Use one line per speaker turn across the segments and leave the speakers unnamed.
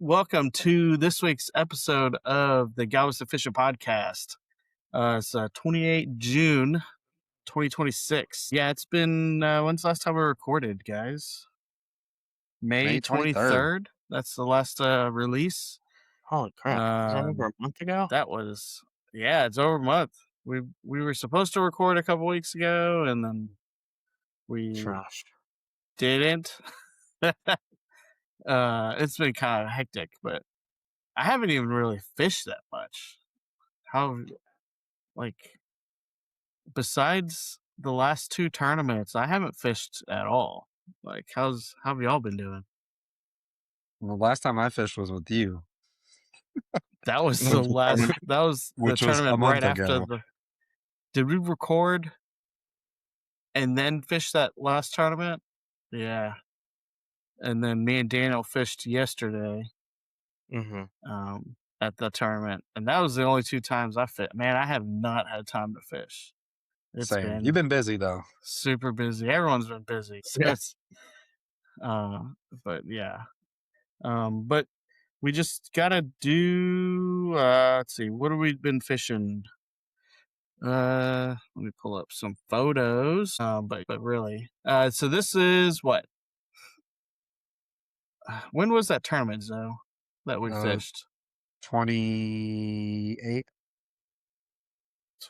Welcome to this week's episode of the Galveston Fishing Podcast. It's 28 June 2026. Yeah, it's been, when's the last time we recorded, guys? May 23rd. That's the last release.
Holy crap. Was that over a month ago?
It's over a month. We were supposed to record a couple weeks ago, and then we
Trashed.
didn't. It's been kind of hectic, but I haven't even really fished that much. Besides the last two tournaments, I haven't fished at all. How have y'all been doing?
Well, the last time I fished was with you.
That was the last. That was the tournament right after the. Did we record and then fish that last tournament? Yeah. And then me and Daniel fished yesterday. At the tournament, and that was the only two times I fit. Man, I have not had time to fish.
Same. You've been busy though.
Super busy. Everyone's been busy.
Yes.
But yeah. But we just gotta do. Let's see. What have we been fishing? Let me pull up some photos. But really. So this is what? When was that tournament, Zoe, that we fished?
28th.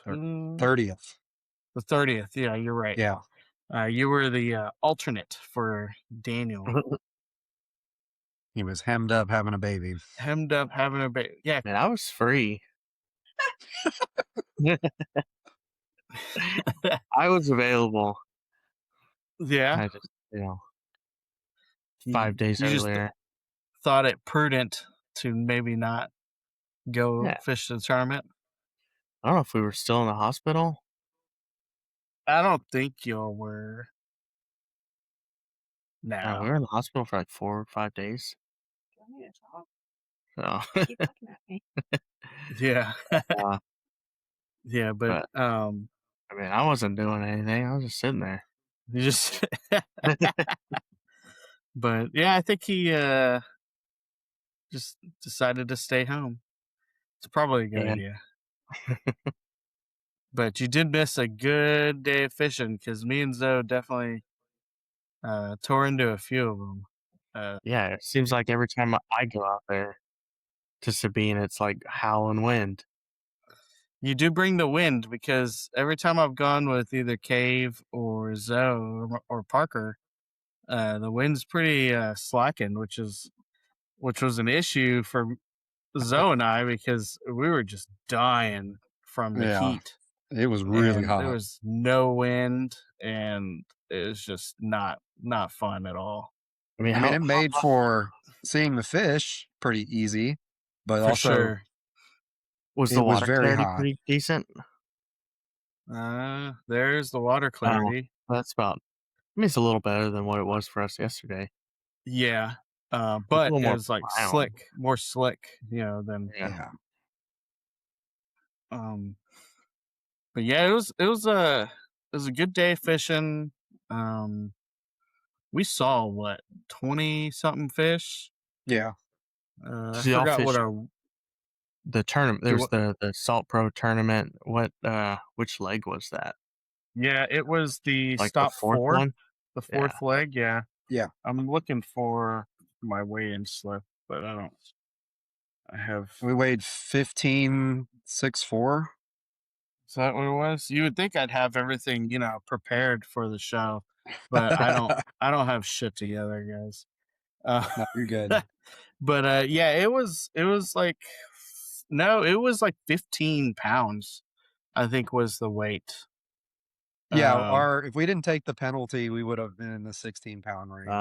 30th.
The 30th. Yeah, you're right.
Yeah.
You were the alternate for Daniel.
He was hemmed up having a baby.
Yeah.
Man, I was free. I was available.
Yeah.
I just, 5 days earlier.
Just thought it prudent to maybe not go fish the tournament.
I don't know if we were still in the hospital.
I don't think y'all were. No.
We were in the hospital for like 4 or 5 days. So.
Yeah. Yeah, but
I mean, I wasn't doing anything. I was just sitting there.
You just. But yeah, I think he just decided to stay home. It's probably a good idea. But you did miss a good day of fishing because me and Zoe definitely tore into a few of them.
Yeah, it seems like every time I go out there to Sabine, it's like howling wind.
You do bring the wind because every time I've gone with either Cave or Zoe or Parker, the wind's pretty slackened, which was an issue for Zoe and I because we were just dying from the heat.
It was really hot.
There was no wind, and it was just not fun at all.
I mean, it made for seeing the fish pretty easy, but
for
also
sure.
Was the water clarity pretty decent?
There's the water clarity.
That's about. I mean, it's a little better than what it was for us yesterday.
Yeah, but it was like more slick, than But yeah, it was a good day fishing. We saw 20-something fish.
Yeah.
I forgot what
the tournament. There's the Salt Pro tournament. Which leg was that?
Yeah, it was the
like
stop
the fourth
four.
One?
The fourth leg, yeah.
Yeah.
I'm looking for my weigh-in slip, but I don't.
We weighed 15.64.
Is that what it was? You would think I'd have everything, prepared for the show, but I don't. I don't have shit together, guys.
No, you're good.
But yeah, it was like 15 pounds. I think was the weight.
Yeah, if we didn't take the penalty, we would have been in the 16-pound range.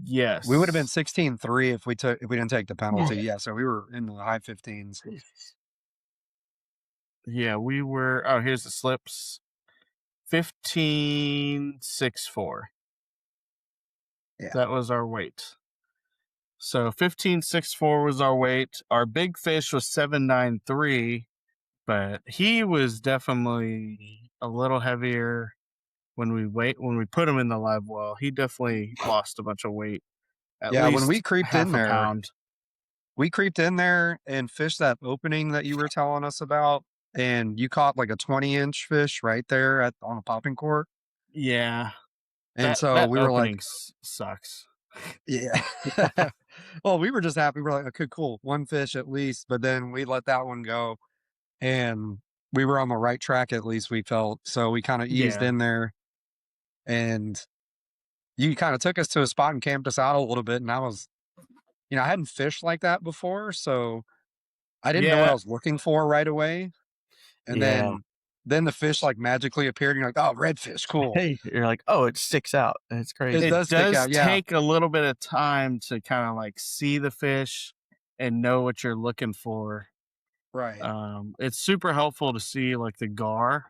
Yes,
we would have been 16.3 if we didn't take the penalty. Yeah, so we were in the high 15s.
Yeah, we were. Oh, here's the slips. 15.64. Yeah, that was our weight. So 15.64 was our weight. Our big fish was 7.93. But he was definitely a little heavier when we put him in the live well. He definitely lost a bunch of weight.
When we creeped in there, we creeped in there and fished that opening that you were telling us about, and you caught like a 20-inch fish right there on a popping cork.
Yeah,
And so
that
we were like,
opening sucks.
yeah. Well, we were just happy. We're like, okay, cool, one fish at least. But then we let that one go, and we were on the right track at least. We felt so we kind of eased
Yeah,
in there, and you kind of took us to a spot and camped us out a little bit. And I was, I hadn't fished like that before, so I didn't know what I
yeah.
was looking for right away. And
Yeah.
then the fish like magically appeared, and you're like, oh, redfish, cool.
Hey, you're like, oh, it sticks out. It's
It
crazy.
It
does stick
does
out, yeah.
take a little bit of time to kind of like see the fish and know what you're looking for.
Right.
It's super helpful to see like the gar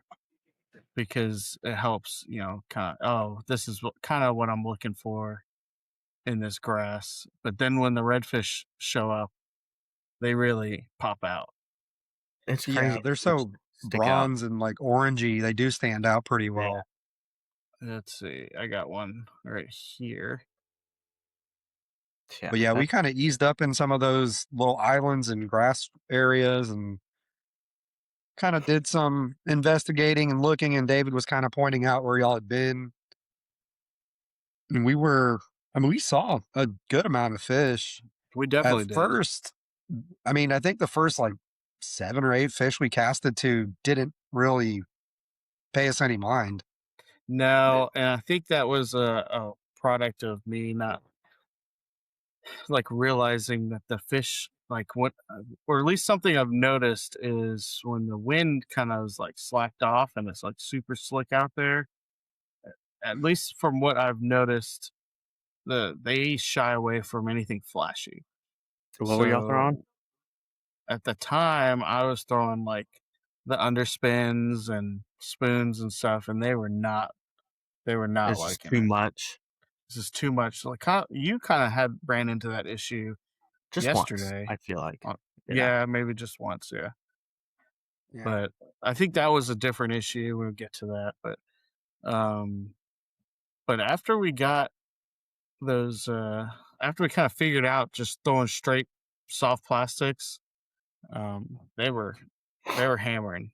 because it helps, kind of, oh, this is kind of what I'm looking for in this grass. But then when the redfish show up, they really pop out.
It's
Yeah,
crazy.
they're
They
so
stick out.
bronze and like orangey. They do stand out pretty
Yeah.
well.
Let's see. I got one right here.
Yeah.
But yeah, we kind of eased up in some of those little islands and grass areas and kind of did some investigating and looking. And David was kind of pointing out where y'all had been. And we saw a good amount of fish.
We
At
definitely did.
first, I think the first like 7 or 8 fish we casted to didn't really pay us any mind.
No, and I think that was a product of me not like realizing that the fish like what or at least something I've noticed is when the wind kind of is like slacked off and it's like super slick out there, at least from what I've noticed, they shy away from anything flashy.
What were y'all throwing?
So at the time I was throwing like the underspins and spoons and stuff, and they were not
It's just
liking
too
it.
much.
This is too much. Like you kind of had ran into that issue
Just once,
yesterday.
I feel like.
Uh,
Yeah.
yeah, maybe just once. Yeah,
Yeah.
but I think that was a different issue. We'll get to that, um, but after we got those, after we kind of figured out just throwing straight soft plastics, they were hammering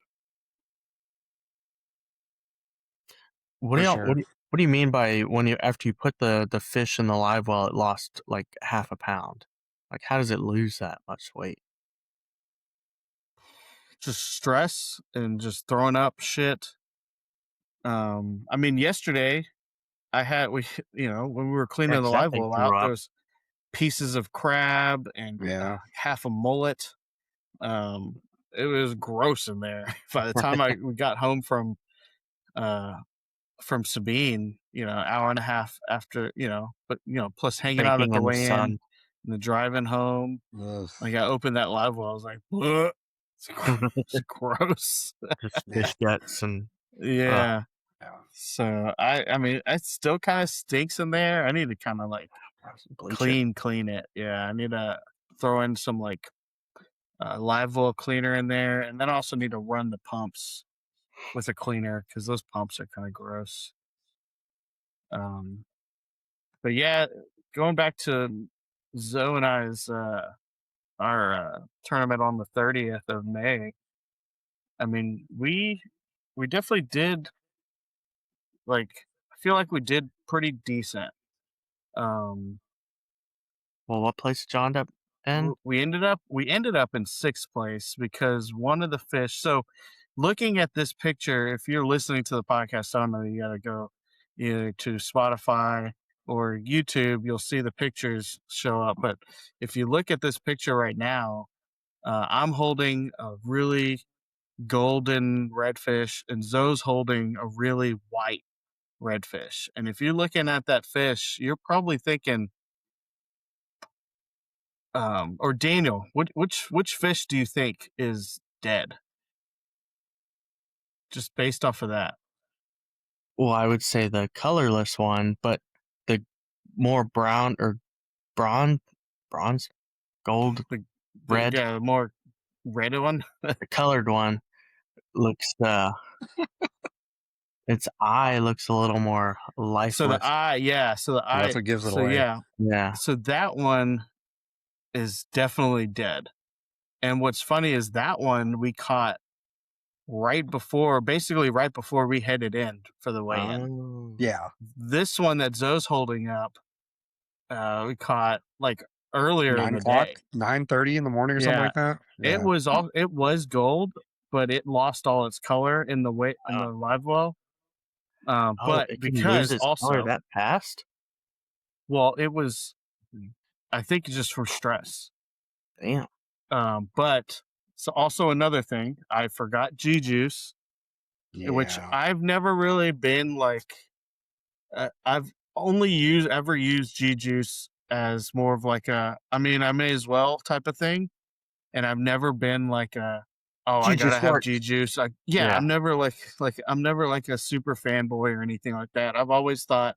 What do
For
y'all
sure.
what do you mean by when you after you put the fish in the live well, it lost like half a pound? Like how does it lose that much weight?
just stress and just throwing up shit. I mean, yesterday we when we were cleaning the
Heck, that
live
thing
well
threw
out, there
up.
was pieces of crab and
Yeah.
half a mullet. It was gross in there. By the time we got home uh, from Sabine, hour and a half after, but plus hanging out at
Baking
the
in the
weigh-in
sun.
and the driving home.
Ugh.
Like I opened that live well, I was like, "Bleh." It's gross.
Just
Yeah.
fish guts and
Yeah.
Yeah.
So I mean, it still kind of stinks in there. I need to kind of like
bleach it.
clean it. Yeah, I need to throw in some like live well cleaner in there, and then I also need to run the pumps with a cleaner because those pumps are kind of gross. Um, but yeah, going back to Zoe and I's our tournament on the 30th of May. I mean, we definitely did like. I feel like we did pretty decent. Um,
Well, what place did you end up in?
we ended up in sixth place because one of the fish. So, looking at this picture, if you're listening to the podcast, I don't know, you got to go either to Spotify or YouTube. You'll see the pictures show up. But if you look at this picture right now, I'm holding a really golden redfish, and Zoe's holding a really white redfish. And if you're looking at that fish, you're probably thinking, or Daniel, which fish do you think is dead? Just based off of that.
Well, I would say the colorless one, but the more brown or bronze, gold,
The
red,
yeah, more red one.
the colored one looks its eye looks a little more
So the
lifeless.
eye, yeah. So the
That's
eye,
what gives it
so
away.
yeah.
Yeah.
So that one is definitely dead. And what's funny is that one we caught basically right before we headed in for the weigh-in.
Oh.
Yeah.
This one that Zoe's holding up, we caught like earlier in
9
the
o'clock,
day.
9:30 in the morning or something
Yeah.
like that.
It was gold, but it lost all its color in the live well.
Oh,
But
it can lose
because
its color
also,
that fast?
well, it was, I think, just for stress.
Damn.
But so also another thing, I forgot G juice, which
Yeah.
I've never really been like. I've only ever used G juice as more of like I may as well type of thing, and I've never been like I
Juju
gotta have
Sharks.
G juice.
Yeah.
I'm never I'm never like a super fanboy or anything like that. I've always thought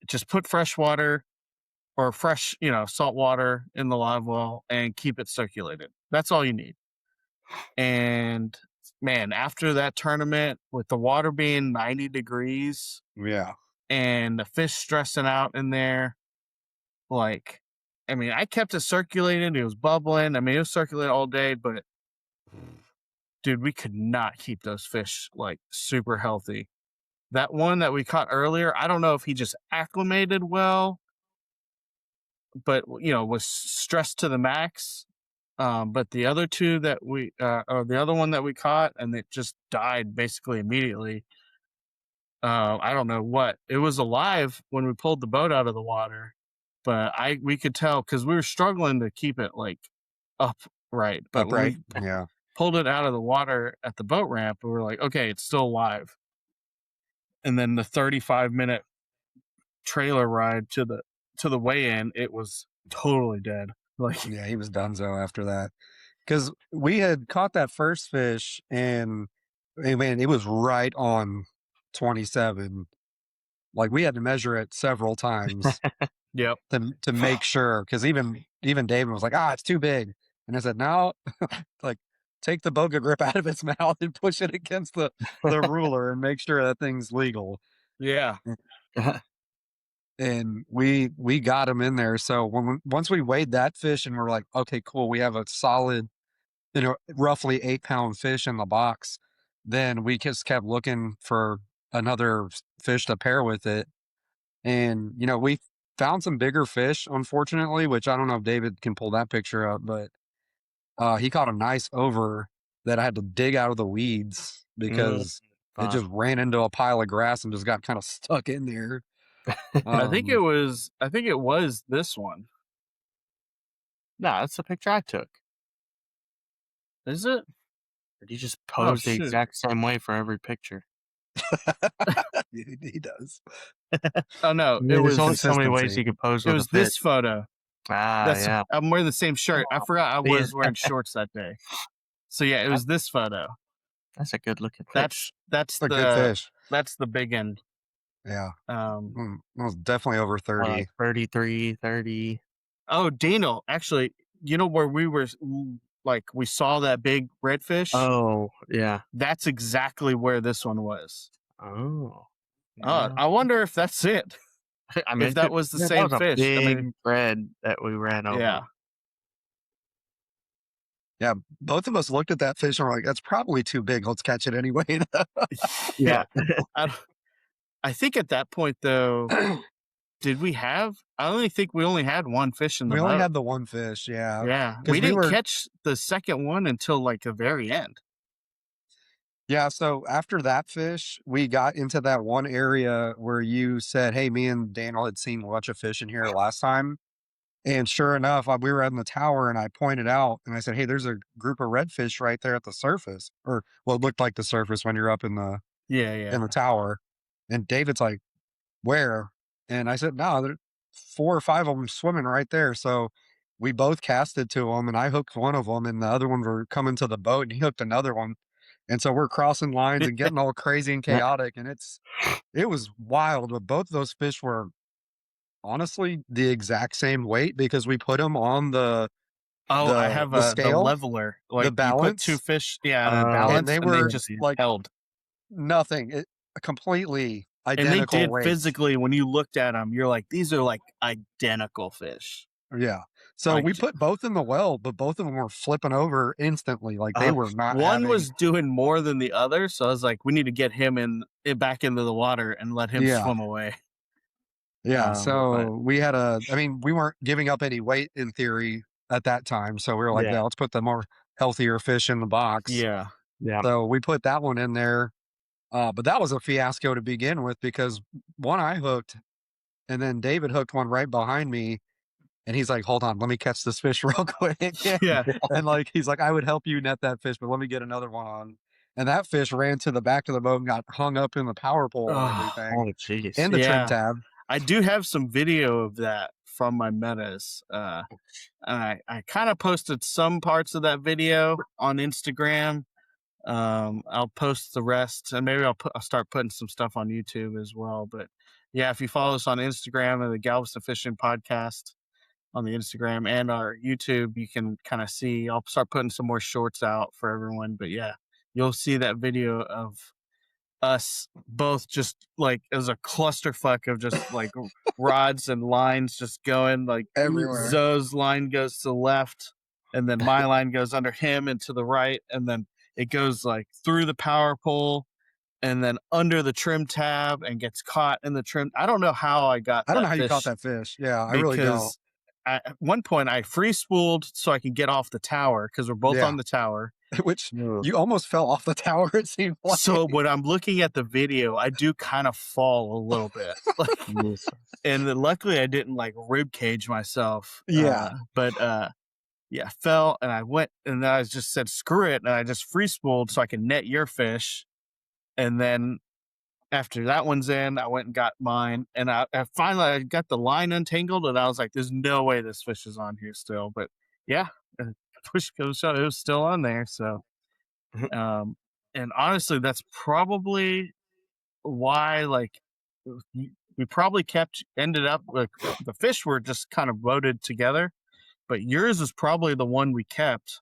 just put fresh water or fresh, salt water in the live well and keep it circulated. That's all you need. And man, after that tournament, with the water being 90 degrees
Yeah.
and the fish stressing out in there, I kept it circulated. It was bubbling. It was circulated all day, but dude, we could not keep those fish like super healthy. That one that we caught earlier, I don't know if he just acclimated well, but was stressed to the max. But the other two that or the other one that we caught, and it just died basically immediately. I don't know what it was alive when we pulled the boat out of the water, but we could tell because we were struggling to keep it like upright. But when
Upright.
we
Yeah.
pulled it out of the water at the boat ramp, we were like, okay, it's still alive. And then the 35-minute trailer ride to the weigh-in, it was totally dead. Like,
Yeah, he was donezo after that. Because we had caught that first fish, and man, it was right on 27. Like, we had to measure it several times
yep.
to make sure. Because even David was like, it's too big. And I said, no, like, take the boga grip out of its mouth and push it against the ruler and make sure that thing's legal.
Yeah.
And we got him in there. So once we weighed that fish and we're like, okay, cool, we have a solid, roughly 8-pound fish in the box. Then we just kept looking for another fish to pair with it. And, we found some bigger fish, unfortunately, which I don't know if David can pull that picture up, but he caught a nice over that I had to dig out of the weeds because it just ran into a pile of grass and just got kind of stuck in there.
I think it was this one.
No, that's the picture I took.
Is it?
Or do you just pose the exact same way for every picture?
He does.
Oh no,
There's only so many ways you could pose with a fish.
It was this photo.
Yeah.
I'm wearing the same shirt. I forgot I was wearing shorts that day. So yeah, it was this photo.
That's a good looking fish.
That's
a good fish.
That's the big end.
Yeah.
It
was definitely over 30.
Like 33, 30.
Oh, Daniel, actually, where we were, like, we saw that big redfish?
Oh, yeah.
That's exactly where this one was.
Oh.
I wonder if that's it. If that was the same fish.
Big red that we ran over.
Yeah.
Yeah, both of us looked at that fish and were like, that's probably too big. Let's catch it anyway.
Yeah. I think at that point, though, did we have? I only think we only had one fish in the boat.
We only had the one fish, yeah.
Yeah. We didn't catch the second one until like the very end.
Yeah, so after that fish, we got into that one area where you said, hey, me and Daniel had seen a bunch of fish in here last time. And sure enough, we were in the tower and I pointed out and I said, hey, there's a group of redfish right there at the surface. Or well, it looked like the surface when you're up in the in the tower. And David's like, where? And I said, no, there are 4 or 5 of them swimming right there. So we both casted to them and I hooked one of them and the other one were coming to the boat and he hooked another one. And so we're crossing lines and getting all crazy and chaotic. And it was wild, but both of those fish were honestly the exact same weight because we put them on the
I have
the scale,
the leveler, like
the balance.
You put 2 fish, balance,
and they were
just
like
held
nothing, completely identical.
And they did
weights.
physically. When you looked at them, you're like, these are like identical fish.
Yeah. So
Like,
we put both in the well, but both of them were flipping over instantly. Like they were not
one
having.
was doing more than the other, so I was like, we need to get him back into the water and let him
Yeah.
swim away.
Yeah.
But
So we had I mean, we weren't giving up any weight in theory at that time. So we were like, yeah,
yeah,
let's put the more healthier fish in the box.
yeah,
Yeah.
So we put that one in there. But that was a fiasco to begin with because one I hooked and then David hooked one right behind me. And he's like, hold on, let me catch this fish real quick.
yeah.
And like, he's like, I would help you net that fish, but let me get another one on. And that fish ran to the back of the boat and got hung up in the power pole and
Oh,
everything
Oh, jeez.
and the trim
yeah.
tab.
I do have some video of that from my metas. And I kind of posted some parts of that video on Instagram. I'll post the rest, and maybe I'll start putting some stuff on YouTube as well. But yeah, if you follow us on Instagram and the Galveston Fishing Podcast on the Instagram and our YouTube, you can kind of see. I'll start putting some more shorts out for everyone. But yeah, you'll see that video of us both just like as a clusterfuck of just like rods and lines just going like
Everywhere.
Zoe's line goes to the left and then my line goes under him and to the right and then it goes like through the power pole and then under the trim tab and gets caught in the trim. I don't know how I got
I don't know
that
how you caught
fish
that fish. Yeah, I really don't.
because at one point I free spooled so I can get off the tower because we're both
Yeah.
on the tower.
Which
Ugh.
you almost fell off the tower, it seemed like.
So when I'm looking at the video, I do kind of fall a little bit. Like,
Jesus.
and then luckily I didn't like rib cage myself.
Yeah.
But yeah, I fell and I went and then I just said screw it and I just free spooled so I can net your fish. And then after that one's in, I went and got mine. And I finally I got the line untangled and I was like, there's no way this fish is on here still. But yeah, push goes shut, it was still on there. So um and honestly, that's probably why like we probably ended up like the fish were just kind of voted together, but yours is probably the one we kept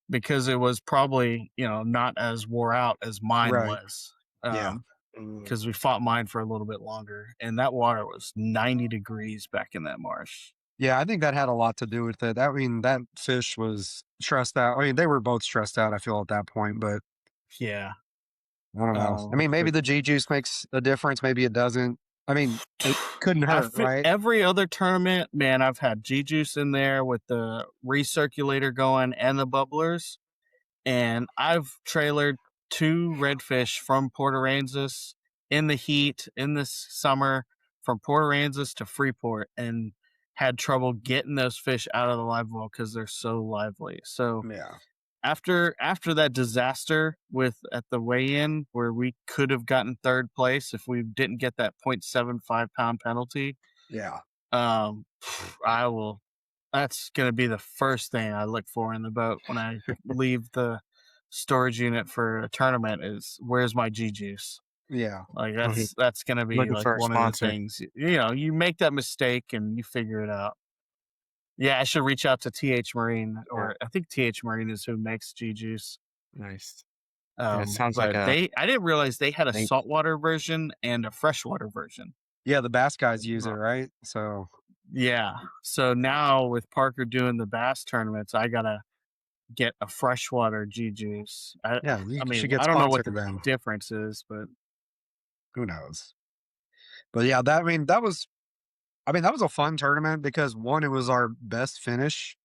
because it was probably not as wore out as mine
Right.
was.
Yeah.
Because we fought mine for a little bit longer, and that water was 90 degrees back in that marsh.
Yeah, I think that had a lot to do with it. I mean, that fish was stressed out. I mean, they were both stressed out, I feel, at that point, but
Yeah.
I don't know. I mean, maybe the G juice makes a difference. Maybe it doesn't. I mean, it couldn't hurt, right?
Every other tournament, man, I've had G juice in there with the recirculator going and the bubblers. And I've trailered 2 redfish from Port Aransas in the heat in this summer from Port Aransas to Freeport and had trouble getting those fish out of the live well because they're so lively. So
Yeah.
after that disaster with at the weigh-in where we could have gotten 3rd place if we didn't get that 0.75 pound penalty,
Yeah.
I will. That's gonna be the first thing I look for in the boat when I leave the storage unit for a tournament. Is where's my G juice?
Yeah.
Like that's gonna be
Looking
like
for a
one of the
sponsor.
things. You make that mistake and you figure it out. Yeah, I should reach out to TH Marine, or I think TH Marine is who makes G juice.
Nice. Yeah, it sounds like
But I didn't realize they had a
Thank-
saltwater version and a freshwater version.
Yeah, the bass guys use it, right? So
Yeah. So now with Parker doing the bass tournaments, I gotta get a freshwater G juice.
yeah, you
I mean,
should get
I don't know what
sponsored
the
then.
difference is, but
Who knows? But yeah, that was a fun tournament because one, it was our best finish,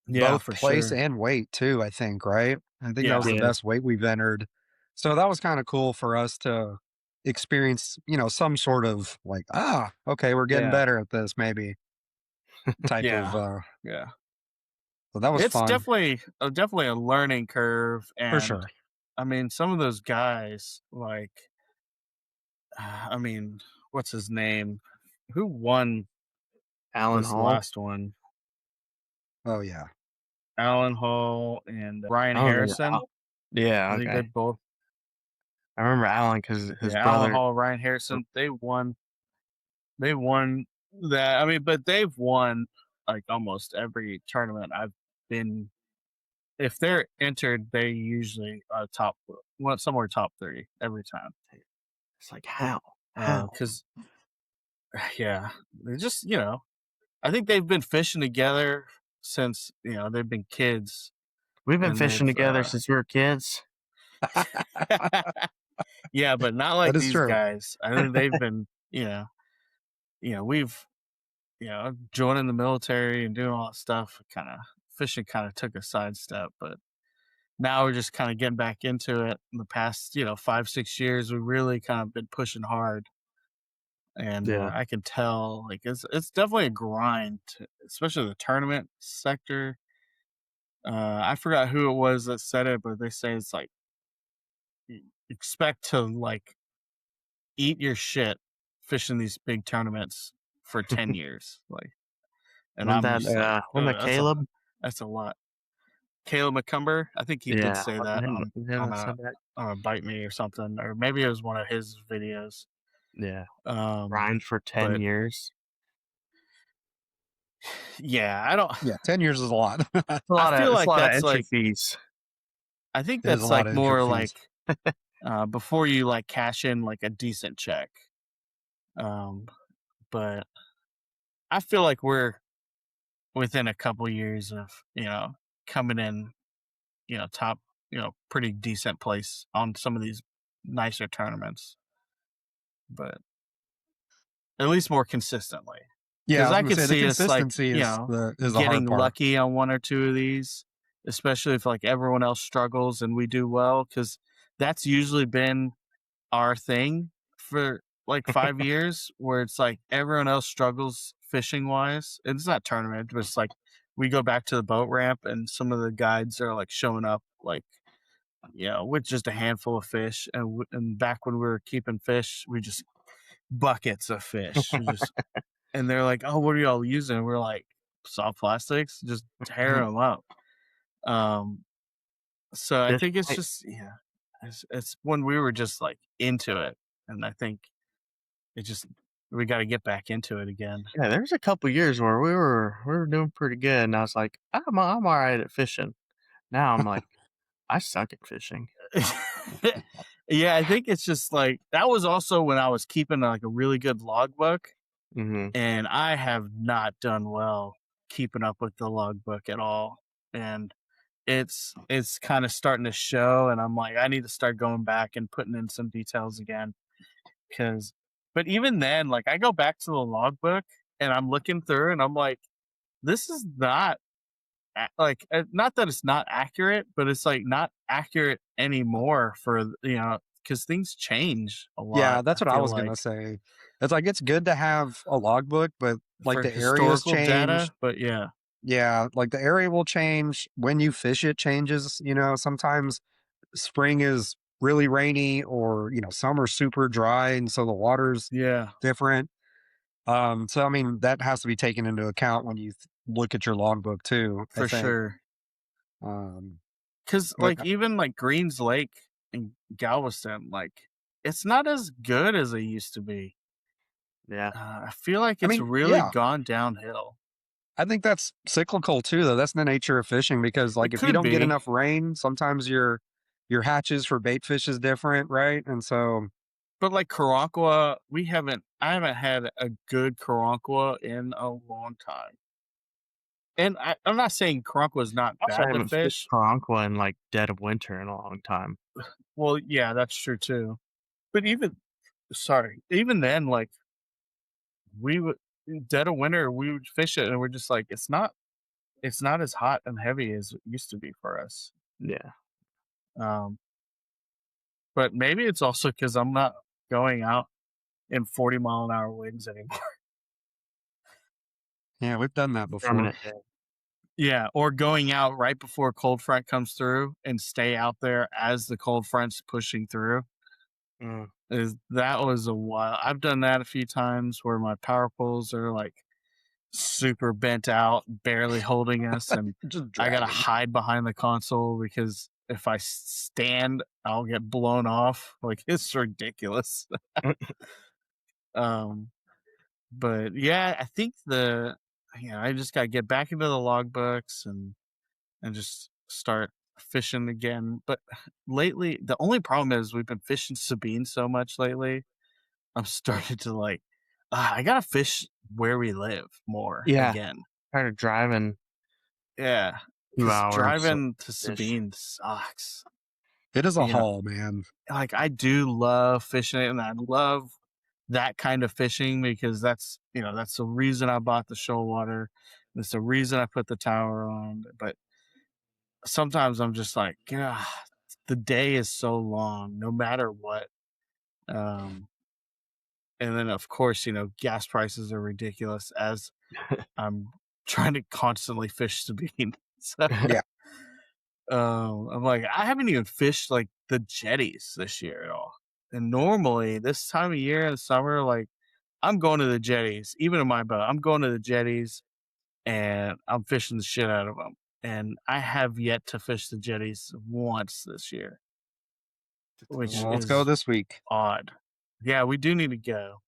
yeah,
both
for
place
sure.
and weight too, I think, right? I think that
Yeah.
was the
Yeah.
best weight we've entered. So that was kind of cool for us to experience, some sort of like, okay, we're getting
Yeah.
better at this, maybe type of
Yeah.
so that was
It's
fun.
definitely a learning curve.
For
And
sure.
I mean, some of those guys, like, I mean, what's his name? Who won
Alan
this
Hall.
last one?
Oh yeah.
Alan Hall and Ryan
I don't remember
Harrison.
Yeah,
I think they
okay.
both.
I remember Alan because his
Alan
brother.
Hall, Ryan Harrison. They won. They won that. I mean, but they've won like almost every tournament I've been. If they're entered, they usually are somewhere top 3 every time.
It's like how?
Because yeah, they just I think they've been fishing together since they've been kids,
We've been
and
fishing
they've
together since we were kids.
yeah, but not
That
like
is
these
true.
guys. I think they've been we've joining the military and doing all that stuff. Kind of fishing kind of took a sidestep, but now we're just kind of getting back into it. In the past 5-6 years, we've really kind of been pushing hard, and
Yeah.
I can tell like it's definitely a grind, especially the tournament sector. I forgot who it was that said it, but they say it's like expect to like eat your shit fishing these big tournaments for 10 years. Like, and I'm just like,
Wasn't that Caleb?
that's a lot. Caleb McCumber, I think he did
Yeah,
say
wasn't
that
him him that said that?
on a Bite Me or something, or maybe it was one of his videos.
Yeah.
Um,
Grind for 10
but
years.
yeah, I don't.
Yeah, 10 years is a lot.
I feel
It's a
like
lot of
that's
entry
like.
fees.
I think
It is a
that's
lot
like
of entry
more
fees.
like before you like cash in like a decent check. Um, but I feel like we're within a couple years of coming in top pretty decent place on some of these nicer tournaments, but at least more consistently,
Yeah, I
because
was
I
gonna
could
say the
see us like
consistency is the hard
getting
part.
lucky on one or two of these, especially if like everyone else struggles and we do well, because that's usually been our thing for like 5 years, where it's like everyone else struggles fishing wise. It's not tournament, but it's like we go back to the boat ramp and some of the guides are like showing up like with just a handful of fish, and back when we were keeping fish, we just buckets of fish. We just and they're like, "Oh, what are y'all using?" We're like, "Soft plastics, just tear them up." Um, so I
Fish
think it's
bite.
just it's when we were just like into it, and I think it just we got to get back into it again.
Yeah, there's a couple years where we were doing pretty good, and I was like, I'm alright at fishing. Now I'm like, I suck at fishing.
Yeah, I think it's just like that was also when I was keeping like a really good logbook,
Mhm.
and I have not done well keeping up with the logbook at all. And it's kind of starting to show, and I'm like, I need to start going back and putting in some details again. Because, but even then, like I go back to the logbook and I'm looking through, and I'm like, this is not not that it's not accurate, but it's like not accurate anymore for because things change a
Yeah,
lot. I
that's what I
feel
was
like
gonna say. It's like it's good to have a logbook, but like
for
the areas
historical
change.
data, but yeah,
Yeah, like the area will change when you fish it changes. Sometimes spring is really rainy or, summer's super dry and so the water's
yeah,
different. So I mean that has to be taken into account when you look at your logbook too, I
for
think.
sure.
Um,
Because
but
like even like Greens Lake in Galveston, like it's not as good as it used to be.
Yeah.
I feel like
I
it's
mean,
really
yeah,
gone downhill.
I think that's cyclical too, though. That's the nature of fishing because, like,
It
if you
could
don't get
be,
enough rain, sometimes your hatches for bait fish is different, right? And so,
but like Karankawa, I haven't had a good Karankawa in a long time. And I'm not saying Karankawa is not
Also, I
bad to
haven't fished
fish.
Karankawa in like dead of winter in a long time.
Well, yeah, that's true too. But even then, like we would dead of winter, we would fish it, and we're just like, it's not as hot and heavy as it used to be for us.
Yeah.
Um, but maybe it's also because I'm not going out in 40-mile-an-hour winds anymore.
yeah, we've done that before.
Permanent dead.
Yeah, or going out right before a cold front comes through and stay out there as the cold front's pushing through.
Mm.
That was a while. I've done that a few times where my power poles are like super bent out, barely holding us, and
Just
I gotta
dragging.
hide behind the console because if I stand, I'll get blown off. Like it's ridiculous. um, but yeah, I think I just gotta get back into the logbooks and just start fishing again. But lately, the only problem is we've been fishing Sabine so much lately. I'm starting to like I gotta fish where we live more
Yeah,
again.
tired of driving
Yeah,
2
because
hours to
driving to
fish.
Sabine sucks.
It is a
You know,
haul, man.
like I do love fishing it, and I love that kind of fishing because that's the reason I bought the shoal water. That's the reason I put the tower on. But sometimes I'm just like, God, the day is so long, no matter what. Um, and then of course, gas prices are ridiculous as I'm trying to constantly fish Sabine. So
Yeah.
I'm like, I haven't even fished like the jetties this year at all. And normally this time of year in the summer, like I'm going to the jetties, even in my boat. I'm going to the jetties and I'm fishing the shit out of them. And I have yet to fish the jetties once this year, which
Well, let's go
is
this week.
odd. Yeah, we do need to go.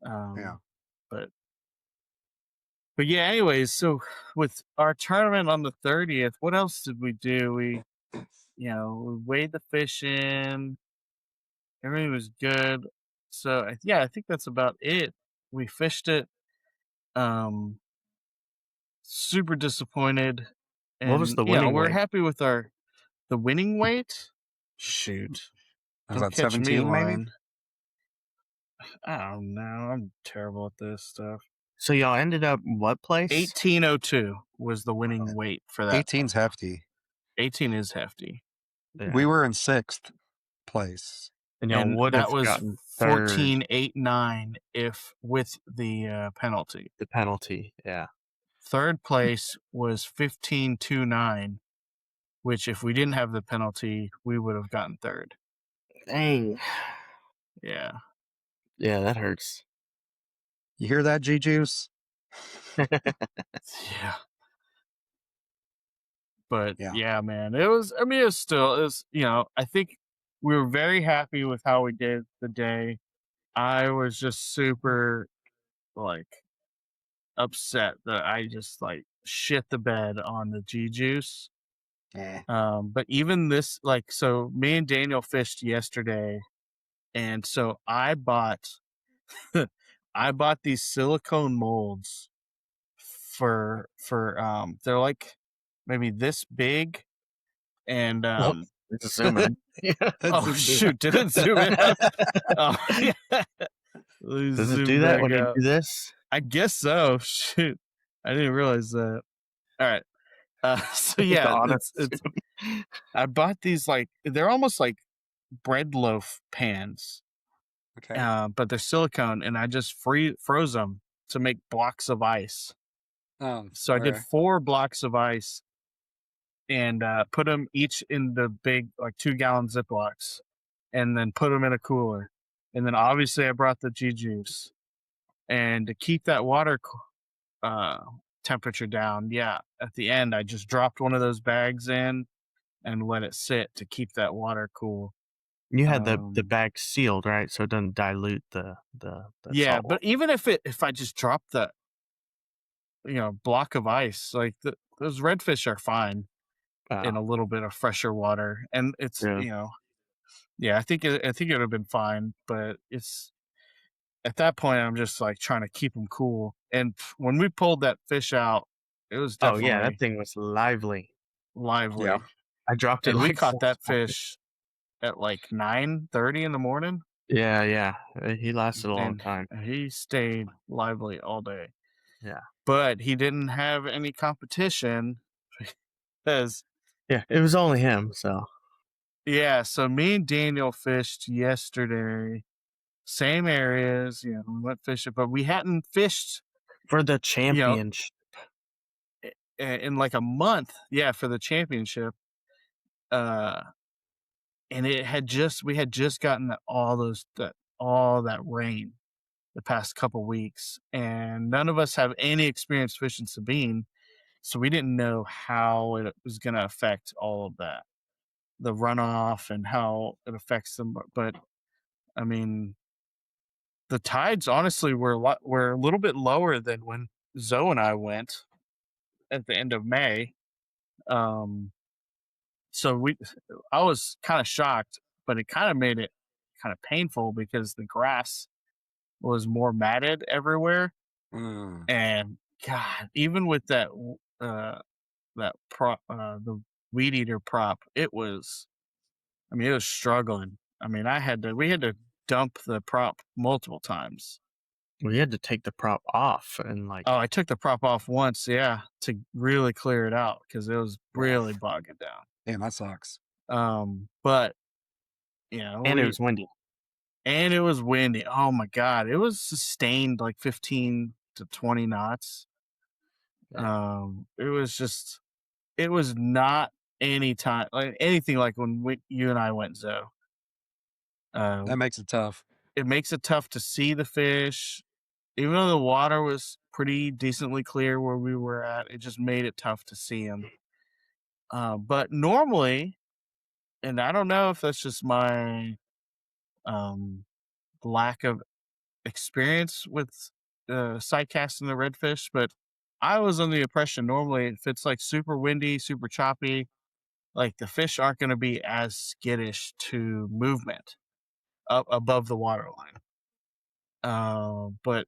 Yeah.
But yeah, anyways, so with our tournament on the 30th, what else did we do? We weighed the fish in. Everything was good. So yeah, I think that's about it. We fished it. Um, Super disappointed,
What was
and
the winning
we're
weight?
happy with the winning weight. Shoot,
Was
don't
that
catch me
17 maybe?
lying. I don't know. I'm terrible at this stuff.
So y'all ended up what place?
1802 was the winning weight for that.
18's hefty.
18 is hefty.
Yeah.
We were in 6th place.
And y'all
And
would
that
have
was
gotten third
14.89 if with the penalty.
the penalty. Yeah.
Third place was 15.29, which if we didn't have the penalty, we would have gotten third.
Dang.
Yeah.
Yeah, that hurts.
You hear that, G-Juice?
Yeah. But
Yeah.
yeah, man, it was I think we were very happy with how we did the day. I was just super like upset that I just like shit the bed on the G juice.
Eh.
But even this, so me and Daniel fished yesterday, and so I bought these silicone molds for they're like maybe this big, and
Whoops. It's zooming.
That's
oh shoot, did it zoom in? Oh yeah. Let me
Does it
zoom
do that
back
when you
out.
do this?
I guess so. Shoot, I didn't realize that. All right. So
The
yeah,
auto
it's. I bought these they're almost like bread loaf pans,
okay.
but they're silicone, and I just froze them to make blocks of ice. So I did 4 blocks of ice and put them each in the big 2-gallon Ziplocs, and then put them in a cooler. And then obviously I brought the G juice, and to keep that water temperature down. Yeah, at the end I just dropped one of those bags in and let it sit to keep that water cool.
You had the bag sealed, right? So it doesn't dilute the
Yeah,
salt.
but even if I just drop the block of ice, those redfish are fine in a little bit of fresher water, and it's
Yeah.
yeah, I think it would have been fine, but it's at that point I'm just like trying to keep them cool. And when we pulled that fish out, it was
Oh yeah,
definitely
that thing was lively.
lively.
Yeah.
I dropped it
And we
like
caught
4
that
times.
fish at 9:30 in the morning.
Yeah. He lasted a long
And
time.
he stayed lively all day.
Yeah.
But he didn't have any competition because
Yeah, it was only him, so.
yeah, so me and Daniel fished yesterday, same areas, we went fishing, but we hadn't fished,
For the
you know,
championship.
in like a month. Yeah, for the championship. And we had just gotten all that rain the past couple weeks, and none of us have any experience fishing Sabine, so we didn't know how it was going to affect all of that, the runoff and how it affects them. But I mean, the tides honestly were a little bit lower than when Zoe and I went at the end of May. So I was kind of shocked, but it kind of made it kind of painful because the grass was more matted everywhere.
Mm.
And God, even with that prop, the weed eater prop, it was. I mean, it was struggling. I mean, we had to dump the prop multiple times.
We had to take the prop off and
Oh, I took the prop off once, yeah, to really clear it out because it was really bogging down.
Damn, that sucks.
But you know,
and it was windy.
and it was windy. Oh my God, it was sustained like 15 to 20 knots. It was just, it was not any time like anything like when you and I went Zoe.
That makes it tough.
It makes it tough to see the fish. Even though the water was pretty decently clear where we were at, it just made it tough to see them. But normally, and I don't know if that's just my um, lack of experience with sight casting the redfish, but I was under the impression normally if it's like super windy, super choppy, like the fish aren't going to be as skittish to movement up above the waterline. But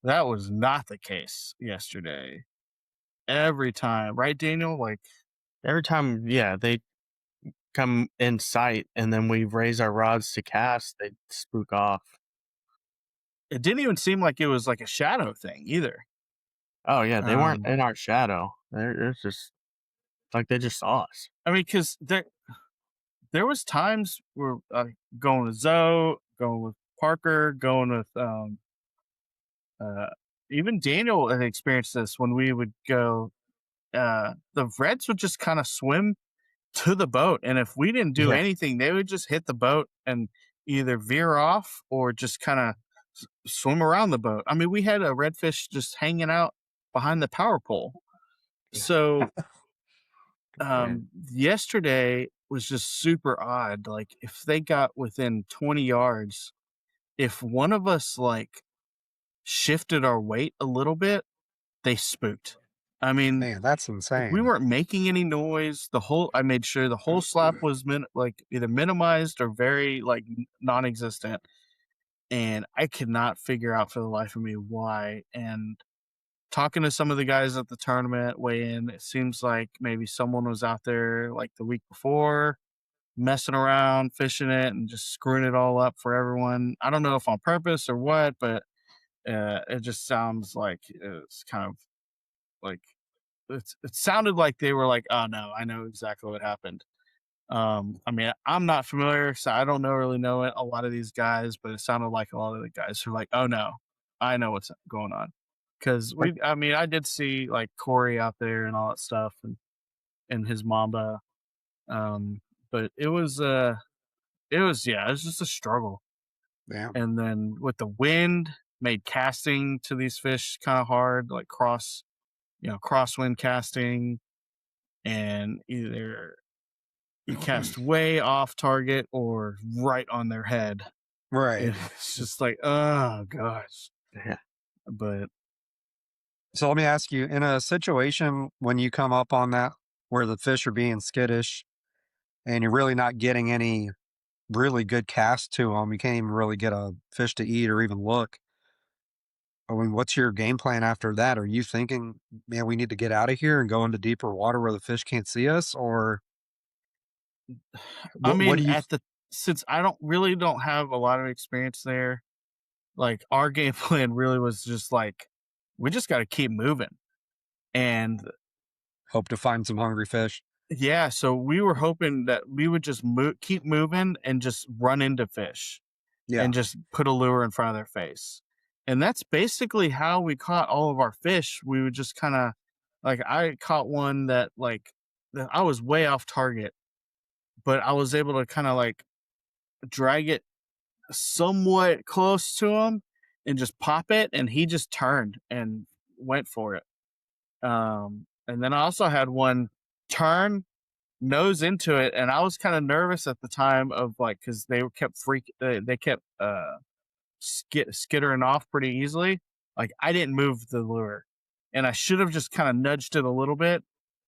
that was not the case yesterday. Every time, right, Daniel? Like
Every time, yeah, they come in sight, and then we raise our rods to cast, they spook off.
it didn't even seem like it was like a shadow thing either.
Oh yeah, they weren't
Um,
in our shadow. They're just like they just saw us.
I mean, because there was times where going with Zoe, going with Parker, going with uh, even Daniel had experienced this when we would go. The Reds would just kind of swim to the boat, and if we didn't do
Yeah,
anything, they would just hit the boat and either veer off or just kind of swim around the boat. I mean, we had a redfish just hanging out behind the power pole. So yesterday was just super odd. Like if they got within 20 yards, if one of us like shifted our weight a little bit, they spooked. I mean,
Man, that's
we
insane.
weren't making any noise. I made sure the whole slap was like either minimized or very like non-existent. And I could not figure out for the life of me why. And talking to some of the guys at the tournament weigh in, it seems like maybe someone was out there like the week before messing around, fishing it, and just screwing it all up for everyone. I don't know if on purpose or what, but it just sounds like it's kind of like it sounded like they were like, "Oh no, I know exactly what happened." I mean, I'm not familiar, so I don't really know it, a lot of these guys, but it sounded like a lot of the guys who are like, "Oh no, I know what's going on." Because
Like,
I mean, I did see like Corey out there and all that stuff, and his Mamba, um, but yeah, it was just a struggle.
damn.
And then with the wind, made casting to these fish kind of hard, like crosswind casting, and either you cast way off target or right on their head.
Right.
It's just like, oh gosh.
yeah.
But
So let me ask you, in a situation when you come up on that where the fish are being skittish and you're really not getting any really good cast to them, you can't even really get a fish to eat or even look. I mean, what's your game plan after that? Are you thinking, man, we need to get out of here and go into deeper water where the fish can't see us? Or
I
what
mean,
do you,
since I don't have a lot of experience there, like our game plan really was just like, we just got to keep moving. And
hope to find some hungry fish?
yeah, so we were hoping that we would just keep moving and just run into fish
Yeah.
and just put a lure in front of their face. And that's basically how we caught all of our fish. We would just kind of like, I caught one that that I was way off target, but I was able to kind of like drag it somewhat close to him and just pop it, and he just turned and went for it. And then I also had one turn nose into it, and I was kind of nervous at the time of like because they kept skittering off pretty easily. Like I didn't move the lure, and I should have just kind of nudged it a little bit.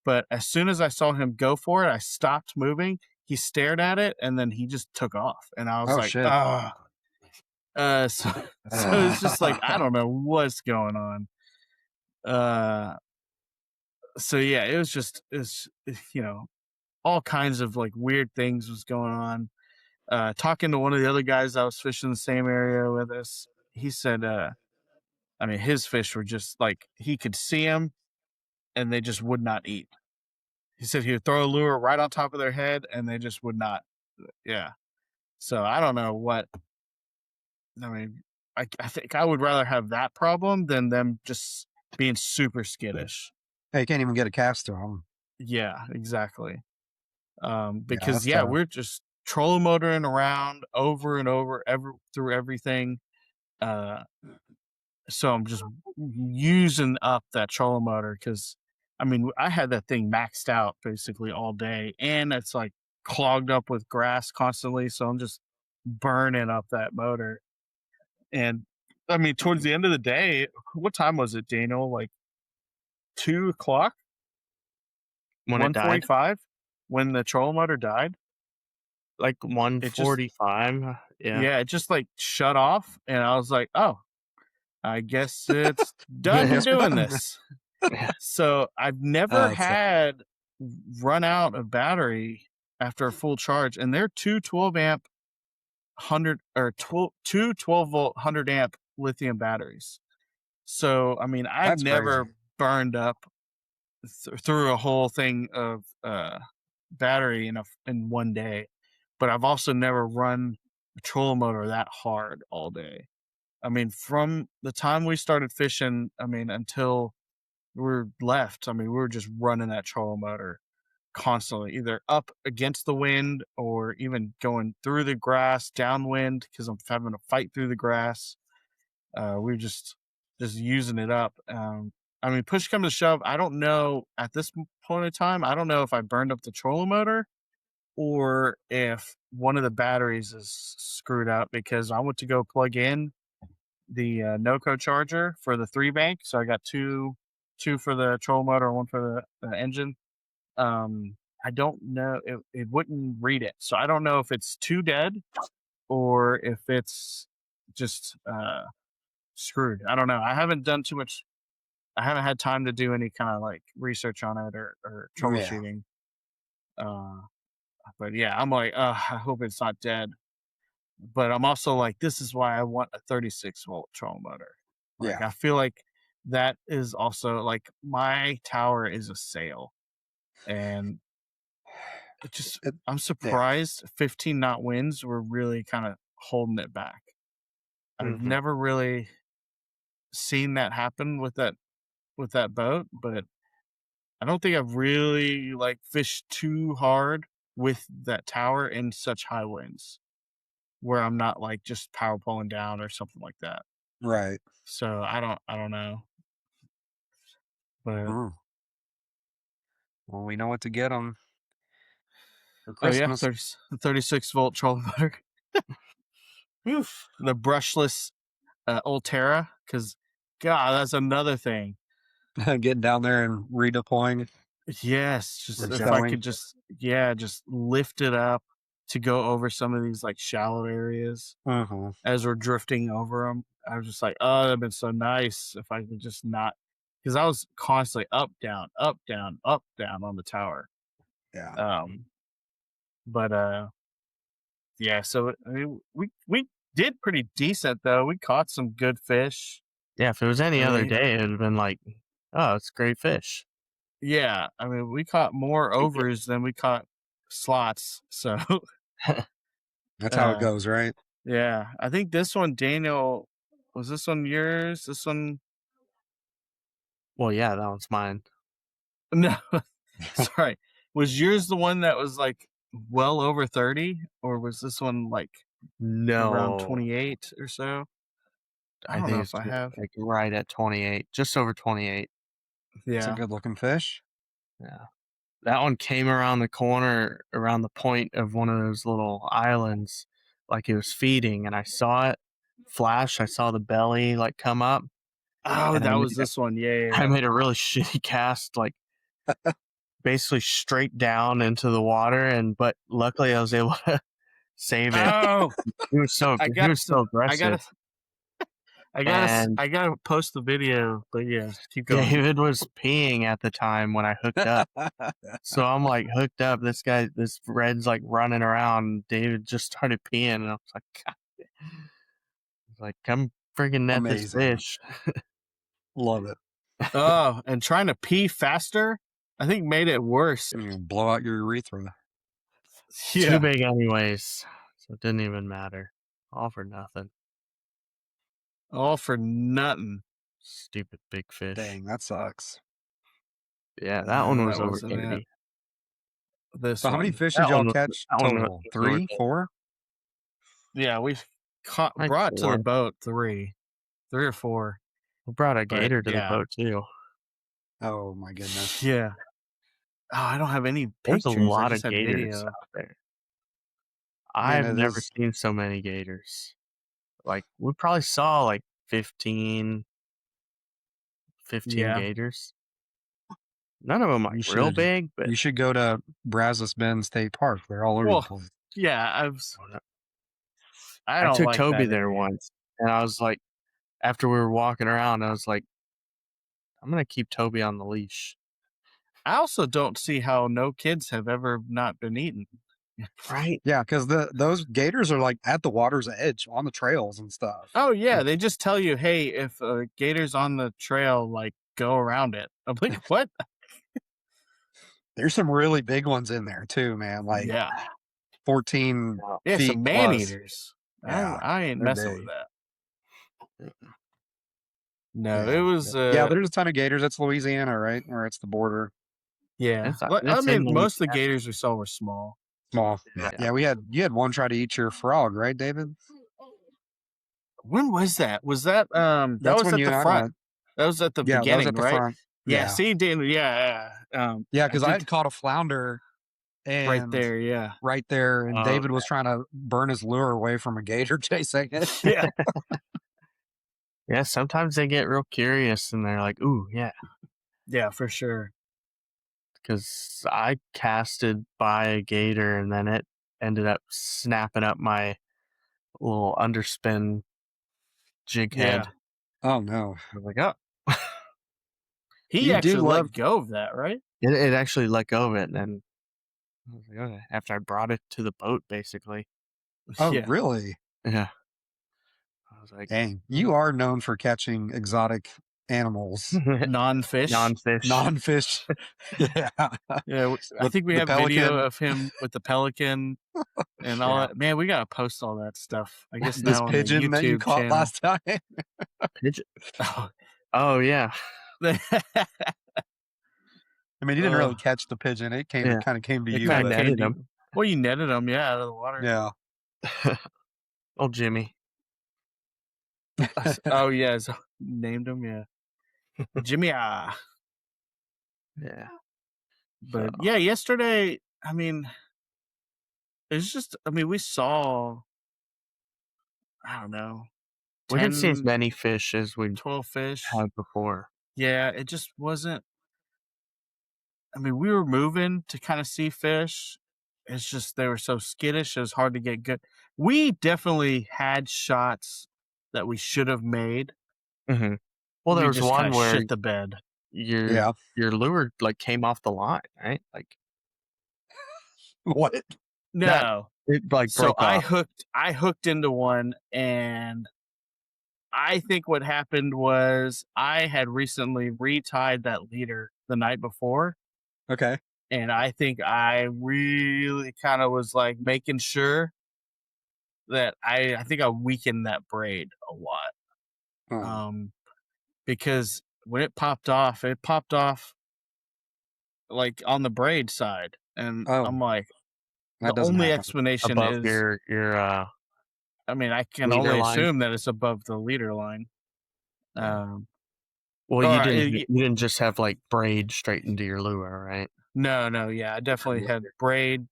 But as soon as I saw him go for it, I stopped moving. He stared at it, and then he just took off, and I was
Oh,
like,
shit.
"Ah!" So it's just like I don't know what's going on. So yeah, it was just all kinds of like weird things was going on. Talking to one of the other guys that was fishing the same area with us, he said, I mean, his fish were just like he could see them and they just would not eat. He said he would throw a lure right on top of their head and they just would not. Yeah. So I don't know what. I mean, I think I would rather have that problem than them just being super skittish.
Hey, you can't even get a cast to them.
Yeah, exactly.
Yeah,
Because
that's tough.
we're just trolling motoring around over and over through everything. Uh, so I'm just using up that trolling motor because I mean I had that thing maxed out basically all day, and it's like clogged up with grass constantly. So I'm just burning up that motor. And I mean, towards the end of the day, what time was it, Daniel? Like 2 o'clock,
When it
one
died,
forty-five, when the trolling motor died.
like
It just
1:45. Yeah.
Yeah, it just like shut off, and I was like, "Oh, I guess it's
I
done
guess we're
doing
done.
this." So I've never
That's
had run out of battery after a full charge, and they're two 12 amp 100 or 12 volt 100 amp lithium batteries. So I mean, I've
that's
never
crazy.
burned up through a whole thing of battery in one day, but I've also never run a trolling motor that hard all day. I mean, from the time we started fishing, I mean, until we were left, I mean, we were just running that trolling motor constantly, either up against the wind or even going through the grass downwind because I'm having to fight through the grass. We were just using it up. I mean, push come to shove, I don't know at this point in time. I don't know if I burned up the trolling motor or if one of the batteries is screwed up because I went to go plug in the NOCO charger for the 3 bank. So I got two for the trolling motor, one for the engine. I don't know. It wouldn't read it, so I don't know if it's too dead or if it's just screwed. I don't know. I haven't done too much. I haven't had time to do any kind of like research on it or
Yeah.
troubleshooting. Uh, but yeah, I'm like, I hope it's not dead. But I'm also like, this is why I want a 36 volt trolling motor. Like,
Yeah.
I feel like that is also like my tower is a sail, and it just
It,
I'm
yeah.
surprised 15 knot winds were really kind of holding it back. I've
Hmm.
never really seen that happen with that boat, but I don't think I've really like fished too hard with that tower in such high winds where I'm not like just power pulling down or something like that.
Right.
So I don't know, but
Mm. Well, we know what to get them for
oh yeah,
Christmas.
36 volt trolling motor,
Oof.
the brushless Ultera, because God, that's another thing.
Getting down there and redeploying
Yes, just
or
if I
showing.
could just lift it up to go over some of these like shallow areas
Hmm.
as we're drifting over them. I was just like, oh, that'd been so nice if I could just not, because I was constantly up, down, up, down, up, down on the tower.
Yeah.
Um, but yeah. So I mean, we did pretty decent though. We caught some good fish.
Yeah, if it was
I
any other
mean,
day, it would have been like, oh, it's great fish.
yeah. I mean, we caught more overs than we caught slots. So,
That's how it
uh,
goes, right?
yeah, I think this one, Daniel, was this one yours? This one,
Well, yeah, that one's mine.
no, sorry. Was yours the one that was like well over 30, or was this one like around
No,
28 or so? I
I
don't know
think
if
it's
I have.
like right at 28, just over 28.
It's a
Yeah.
good looking fish.
Yeah. That one came around the corner, around the point of one of those little islands, like it was feeding, and I saw it flash. I saw the belly like come up,
Oh,
and
that was this one. Yeah, yeah,
I
yeah.
made a really shitty cast, like basically straight down into the water. And but luckily, I was able to save it.
Oh,
He was so
I got
aggressive.
I
And
gotta post the video. But yeah, keep going.
David was peeing at the time when I hooked up. So I'm like hooked up. This red's like running around. David just started peeing, and I was like, God. I was like, come freaking net this
Amazing.
fish.
Love it.
Oh, and trying to pee faster, I think made it worse.
You blow out your urethra.
Too big anyways. So it didn't even matter. All for nothing.
All for nothing.
Stupid big fish.
Dang, that sucks.
Yeah, that one was
that
over
wasn't it.
candy.
This
So how many
one.
fish did y'all catch total?
was
3,
over
4?
Yeah, we
Like
brought to
4.
the boat 3 or 4.
We brought a
But,
gator to the
yeah.
boat too.
Oh my goodness.
Yeah. Oh, I don't have any
There's
pictures.
a lot
I
of
just had
gators
video.
out there.
Man,
I've never seen so many gators. Like, we probably saw like 15
Yeah.
gators. None of them like real big, but
You should go to Brazos Bend State Park. They're all over the place.
Yeah, I
I
don't
took
like
Toby
that
there
area.
once, and I was like, after we were walking around, I was like, I'm gonna keep Toby on the leash.
I also don't see how no kids have ever not been eaten.
Right?
Yeah, because those gators are like at the water's edge on the trails and stuff.
Oh yeah, they just tell you, hey, if a gator's on the trail, like go around it. I'm like, what?
There's some really big ones in there too, man. Like 14 feet
some man
plus.
eaters.
Yeah,
I ain't
they're
messing
big.
with that. No, it was.
Yeah, there's a ton of gators. It's Louisiana, right? Or it's the border.
Yeah,
It's
I
in
mean, most of the
Louisiana.
gators we saw were small.
Small.
Yeah.
Yeah, you had one try to eat your frog, right, David?
When was that? Was that that
That's
was
when
at
you
the
and I
front?
went.
That was at the
Yeah,
beginning,
that was at the
right?
front.
Yeah.
Yeah.
See, Dan. Yeah.
Yeah, because I
did-
had caught a flounder and
right there. Yeah.
right there, and
Oh,
David was trying to burn his lure away from a gator chasing it.
Yeah.
Yeah, sometimes they get real curious and they're like, ooh, yeah.
Yeah, for sure.
Because I casted by a gator and then it ended up snapping up my little underspin jig head.
Oh no.
I was like, oh.
He
You
actually
do
let
love-
go of that, right?
It actually let go of it, and then I was like, okay. After I brought it to the boat, basically.
Oh,
Yeah.
really?
Yeah. I was like,
Dang, you are known for catching exotic animals,
Non-fish.
non-fish. Yeah.
Yeah, I think we
the
have
pelican.
video of him with the pelican and all that. Man, we gotta post all that stuff. I guess
This
now on
pigeon
the
that you
YouTube
caught
channel.
last time.
pigeon. Oh, yeah.
I mean, you didn't really catch the pigeon. It kind of came to you.
kinda netted him.
Well, you netted him, yeah, out of the water.
Yeah.
Oh, Jimmy.
Oh yeah, so named him, yeah. Jimmy.
Yeah.
But yeah, yesterday, I mean, it's just, I mean, we saw, I don't know,
We didn't see as
10,
many fish as we
12 fish.
had before.
Yeah, it just wasn't. I mean, we were moving to kind of see fish. It's just they were so skittish. It was hard to get good. We definitely had shots that we should have made.
Mm-hmm. Well, there
We
was
just
one
kinda
where
shit the bed.
your lure like came off the line, right? Like
What?
No,
it like
so
broke off.
I hooked into one, and I think what happened was I had recently retied that leader the night before.
Okay.
And I think I really kind of was like making sure that I think I weakened that braid a lot. Because when it popped off like on the braid side. And I'm like,
that
the
doesn't
only
happen.
explanation
Above
is
your
I mean, I can
leader
only
line?
assume that it's above the leader line.
Well,
or,
you didn't just have like braid straight into your lure, right?
No, yeah. I definitely had braid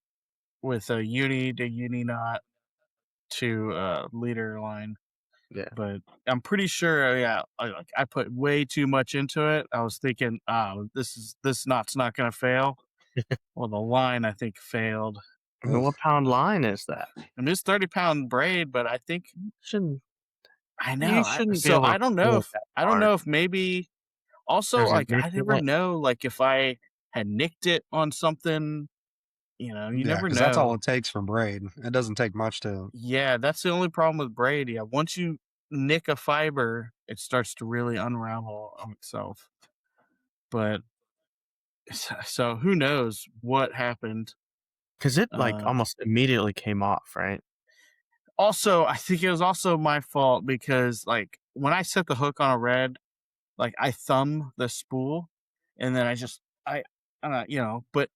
with a uni to uni knot to leader line.
Yeah.
But I'm pretty sure, I put way too much into it. I was thinking, this knot's not gonna fail. Well, the line I think failed,
I mean, what pound line is that?
I mean, it's 30-pound braid, but I think
Shouldn't
I know.
you shouldn't be
So
able to pull it that
I don't
hard.
know if maybe also
There's a
like
nick
I
in
never
it.
know like if I had nicked it on something. You
Yeah,
never
because that's all
know.
it takes for braid. It doesn't take much to.
Yeah, that's the only problem with braid. Yeah, once you nick a fiber, it starts to really unravel on itself. But so who knows what happened?
Because it like
Uh,
almost immediately came off, right?
Also, I think it was also my fault because like when I set the hook on a red, like I thumb the spool, and then but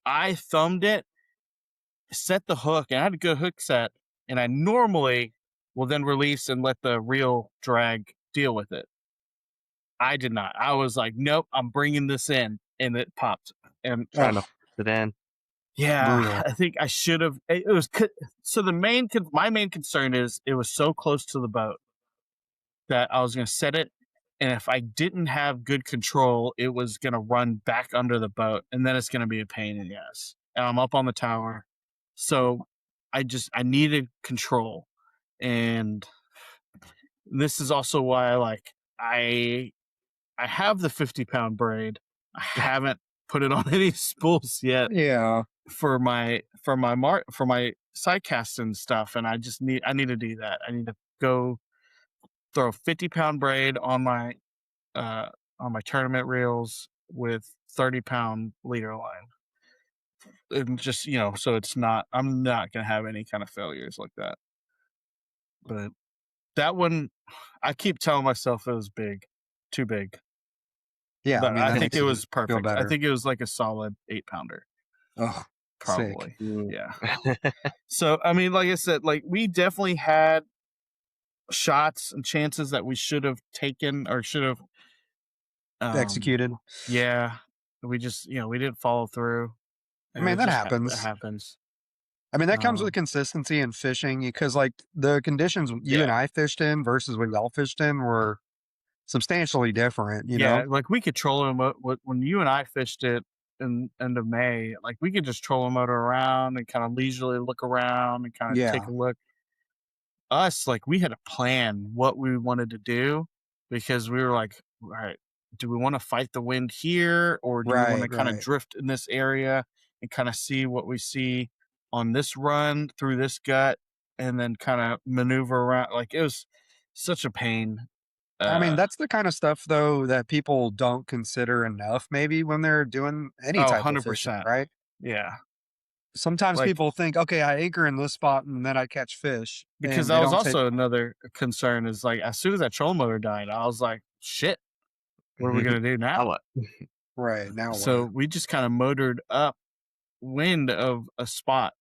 I thumbed it, set the hook, and I had a good hook set, and I normally will then release and let the reel drag deal with it. I did not. I was like, nope, I'm bringing this in, and it popped. And
Trying to force it in.
yeah,
Brutal.
I think I should have. It was so my main concern is it was so close to the boat that I was going to set it, and if I didn't have good control, it was going to run back under the boat, and then it's going to be a pain in the ass. And I'm up on the tower, so I needed control, and this is also why I have the 50-pound braid. I haven't put it on any spools yet
Yeah.
for my side casting stuff, and I need to do that. I need to go throw a 50-pound braid on my tournament reels with 30-pound leader line, and just so I'm not gonna have any kind of failures like that. But that one, I keep telling myself it was big, too big,
Yeah. I
but
mean,
I
that
think
makes
it
you
was
feel
perfect. I
better.
think it was like a solid 8-pounder,
Oh, sick.
probably. Yeah. So I mean, like I said, like we definitely had shots and chances that we should have taken or should have.
Executed.
Yeah, we just we didn't follow through,
I
and
mean,
it
that
just that
happens.
happens.
I mean, that comes with
Um,
consistency in fishing because, like, the conditions you and
yeah,
I fished in versus what y'all fished in were substantially different, you
yeah,
know?
like we could troll them when you and I fished it in end of May. Like we could just troll a motor around and kind of leisurely look around and kind of take
Yeah.
a look. Us, like we had to plan what we wanted to do because we were like, all right, do we want to fight the wind here or do we want
Right.
to kind of
Right.
drift in this area and kind of see what we see on this run through this gut and then kind of maneuver around? Like it was such a pain.
I mean,
Uh,
that's the kind of stuff, though, that people don't consider enough maybe when they're doing any
oh,
type of fishing,
100%.
right?
Yeah.
Sometimes
Like,
people think, okay, I anchor in this spot and then I catch fish,
because
and
that
they
was
don't take.
also another concern is like, as soon as that troll motor died, I was like, shit, what are we going to do
Now
now?
what?
Right. Now
So
what?
we just kind of motored up wind of a spot,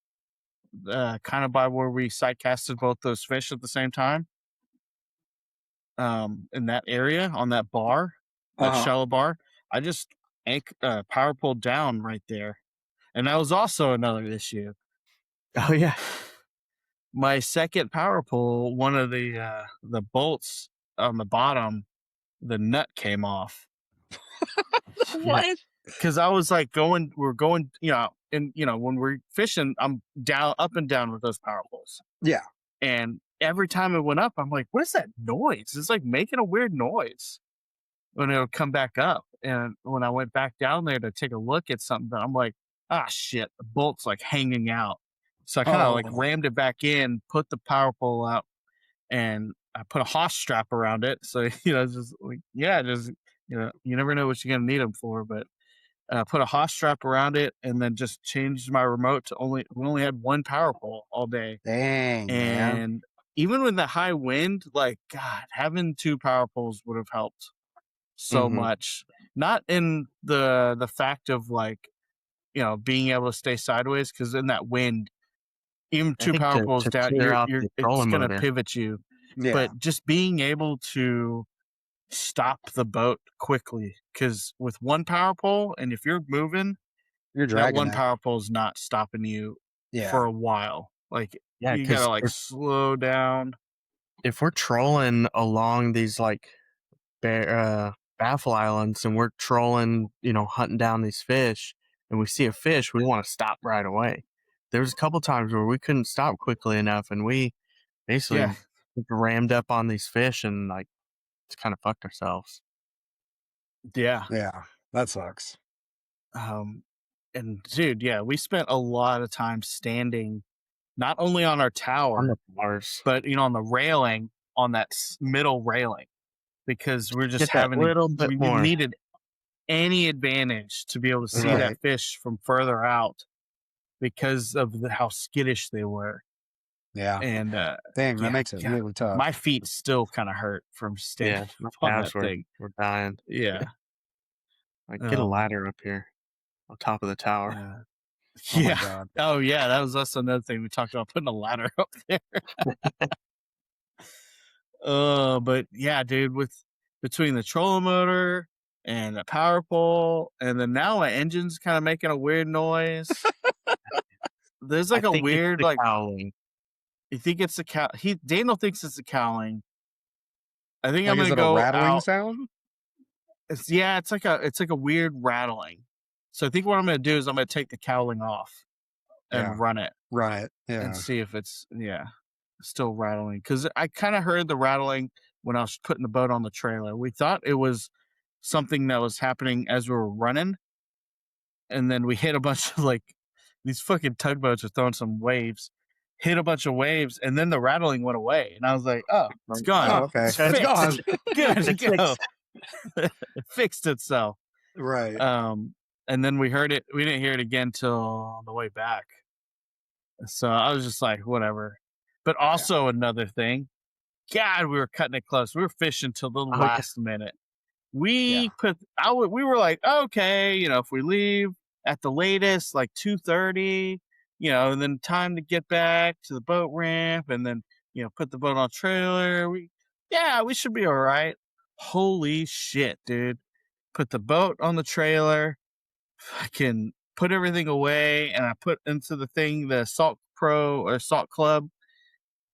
kind of by where we side casted both those fish at the same time. In that area on that bar, that
Uh huh.
shallow bar, I just power pulled down right there, and that was also another issue.
Oh yeah.
My second power pull, one of the bolts on the bottom, the nut came off. Yeah,
What?
because I was like we're going, and when we're fishing, I'm down, up and down with those power pulls.
Yeah.
And every time it went up, I'm like, what is that noise? It's like making a weird noise when it'll come back up. And when I went back down there to take a look at something, I'm like, ah, shit, the bolt's like hanging out. So I kind of like
Oh,
rammed it back in, put the power pole out, and I put a hoss strap around it. So, just like, yeah, just, you never know what you're going to need them for. But put a hoss strap around it and then just changed my remote to we only had one power pole all day.
dang, man.
And even with the high wind, like God, having two power poles would have helped so
Mm-hmm.
much. Not in the fact of like, being able to stay sideways, because in that wind, even
I
two
think
power poles
to
down,
clear out the
it's
trolling
gonna
motor.
pivot you.
Yeah.
But just being able to stop the boat quickly, because with one power pole, and if you're moving,
You're
that
dragging
one
it.
power pole is not stopping you
Yeah.
for a while. Like
Yeah,
you
because
gotta like slow down.
if we're trolling along these like baffle islands and we're trolling, hunting down these fish, and we see a fish, we want to stop right away. there was a couple times where we couldn't stop quickly enough, and we basically
Yeah.
rammed up on these fish and like just kind of fucked ourselves.
Yeah.
Yeah, that sucks.
And dude, yeah, we spent a lot of time standing, not only on our
On
tower,
the bars.
but on the railing, on that middle railing, because we're just
Get that
having
little bit
we
more.
needed any advantage to be able to see
Right.
that fish from further out because of how skittish they were.
Yeah.
And
Dang, that
yeah,
makes it
yeah,
really tough.
my feet still kind of hurt from standing
Yeah, my
up on
calves
that thing.
were dying.
Yeah.
Like, get a
Um,
ladder up here on top of the tower.
Oh my
yeah.
God.
Oh yeah, that was also another thing we talked about, putting a ladder up there. But yeah, dude, between the trolling motor and the power pole, and then now my engine's kind of making a weird noise. There's
I
like a
think it's
weird
the cowling.
You think it's the cow? Daniel thinks it's the cowling. I think I'm
Like, is
gonna
it a
go
rattling
out.
sound?
It's like a weird rattling. So I think what I'm gonna do is I'm gonna take the cowling off and
Yeah.
run it
Right.
and
Yeah.
see if it's still rattling, because I kind of heard the rattling when I was putting the boat on the trailer. We thought it was something that was happening as we were running, and then we hit a bunch of these fucking tugboats are throwing some waves, hit a bunch of waves, and then the rattling went away, and I was like, oh, it's gone.
Oh, okay.
It's
It's
fixed.
gone.
Good to
It's
go.
fixed.
It fixed itself.
Right.
And then we didn't hear it again till on the way back. So I was just like, whatever. But also another thing, God, we were cutting it close. We were fishing till the
Oh, yeah.
last minute. We
Yeah.
we were like, okay, if we leave at the latest, like 2:30, and then time to get back to the boat ramp, and then put the boat on trailer. We should be all right. Holy shit, dude! Put the boat on the trailer. I can put everything away, and I put into the thing the Salt Pro or Salt Club.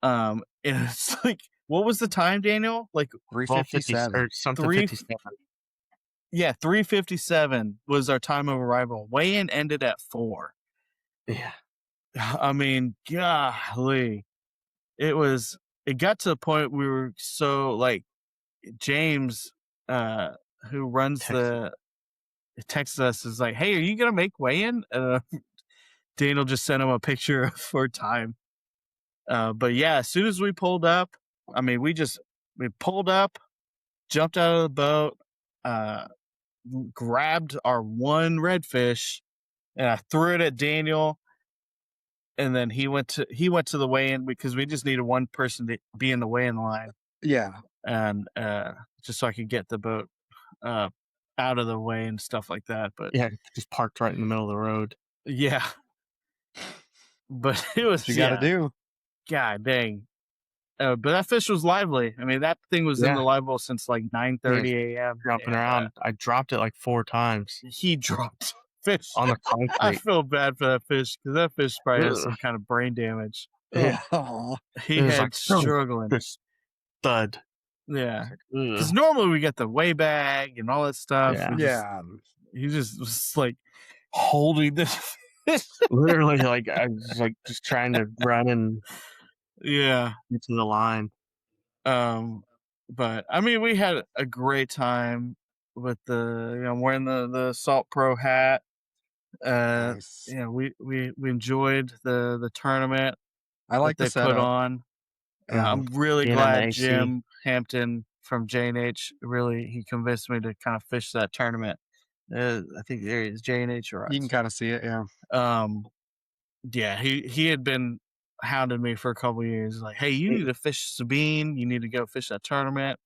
And it's like, what was the time, Daniel? Like
357.
or something 57.
Yeah, 3:57 was our time of arrival. Weigh-in ended at 4.
Yeah.
I mean, golly, it got to the point we were so like James, who runs texted us, is like, hey, are you gonna make weigh-in? Daniel just sent him a picture of our time. But yeah, as soon as we pulled up, I mean, we pulled up, jumped out of the boat, grabbed our one redfish, and I threw it at Daniel. And then he went to the weigh-in, because we just needed one person to be in the weigh-in line.
Yeah.
And just so I could get the boat out of the way and stuff like that. But
yeah, just parked right in the middle of the road.
Yeah. But it was
What you got to do.
God dang. But that fish was lively. I mean, that thing was in the live well since like 9:30 a.m.
Jumping around. I dropped it like 4 times.
He dropped fish
on the
concrete. I feel bad for that fish, because that fish probably has some kind of brain damage.
Yeah.
He had
like,
struggling.
This thud.
Yeah. Because normally we get the weigh bag and all that stuff.
Yeah.
He just was like holding this fish.
Literally, like, I was like just trying to run and
get
to the line.
But I mean, we had a great time with wearing the Salt Pro hat.
Nice.
We enjoyed the tournament.
I like
that
the
they
setup.
put on. I'm really
Being on the
glad
AC.
Jim Hampton from J&H he convinced me to kind of fish that tournament. I think there is J&H rods.
You can kind of see it, yeah.
Yeah, he had been hounding me for a couple of years, like, hey, you need to fish Sabine. You need to go fish that tournament.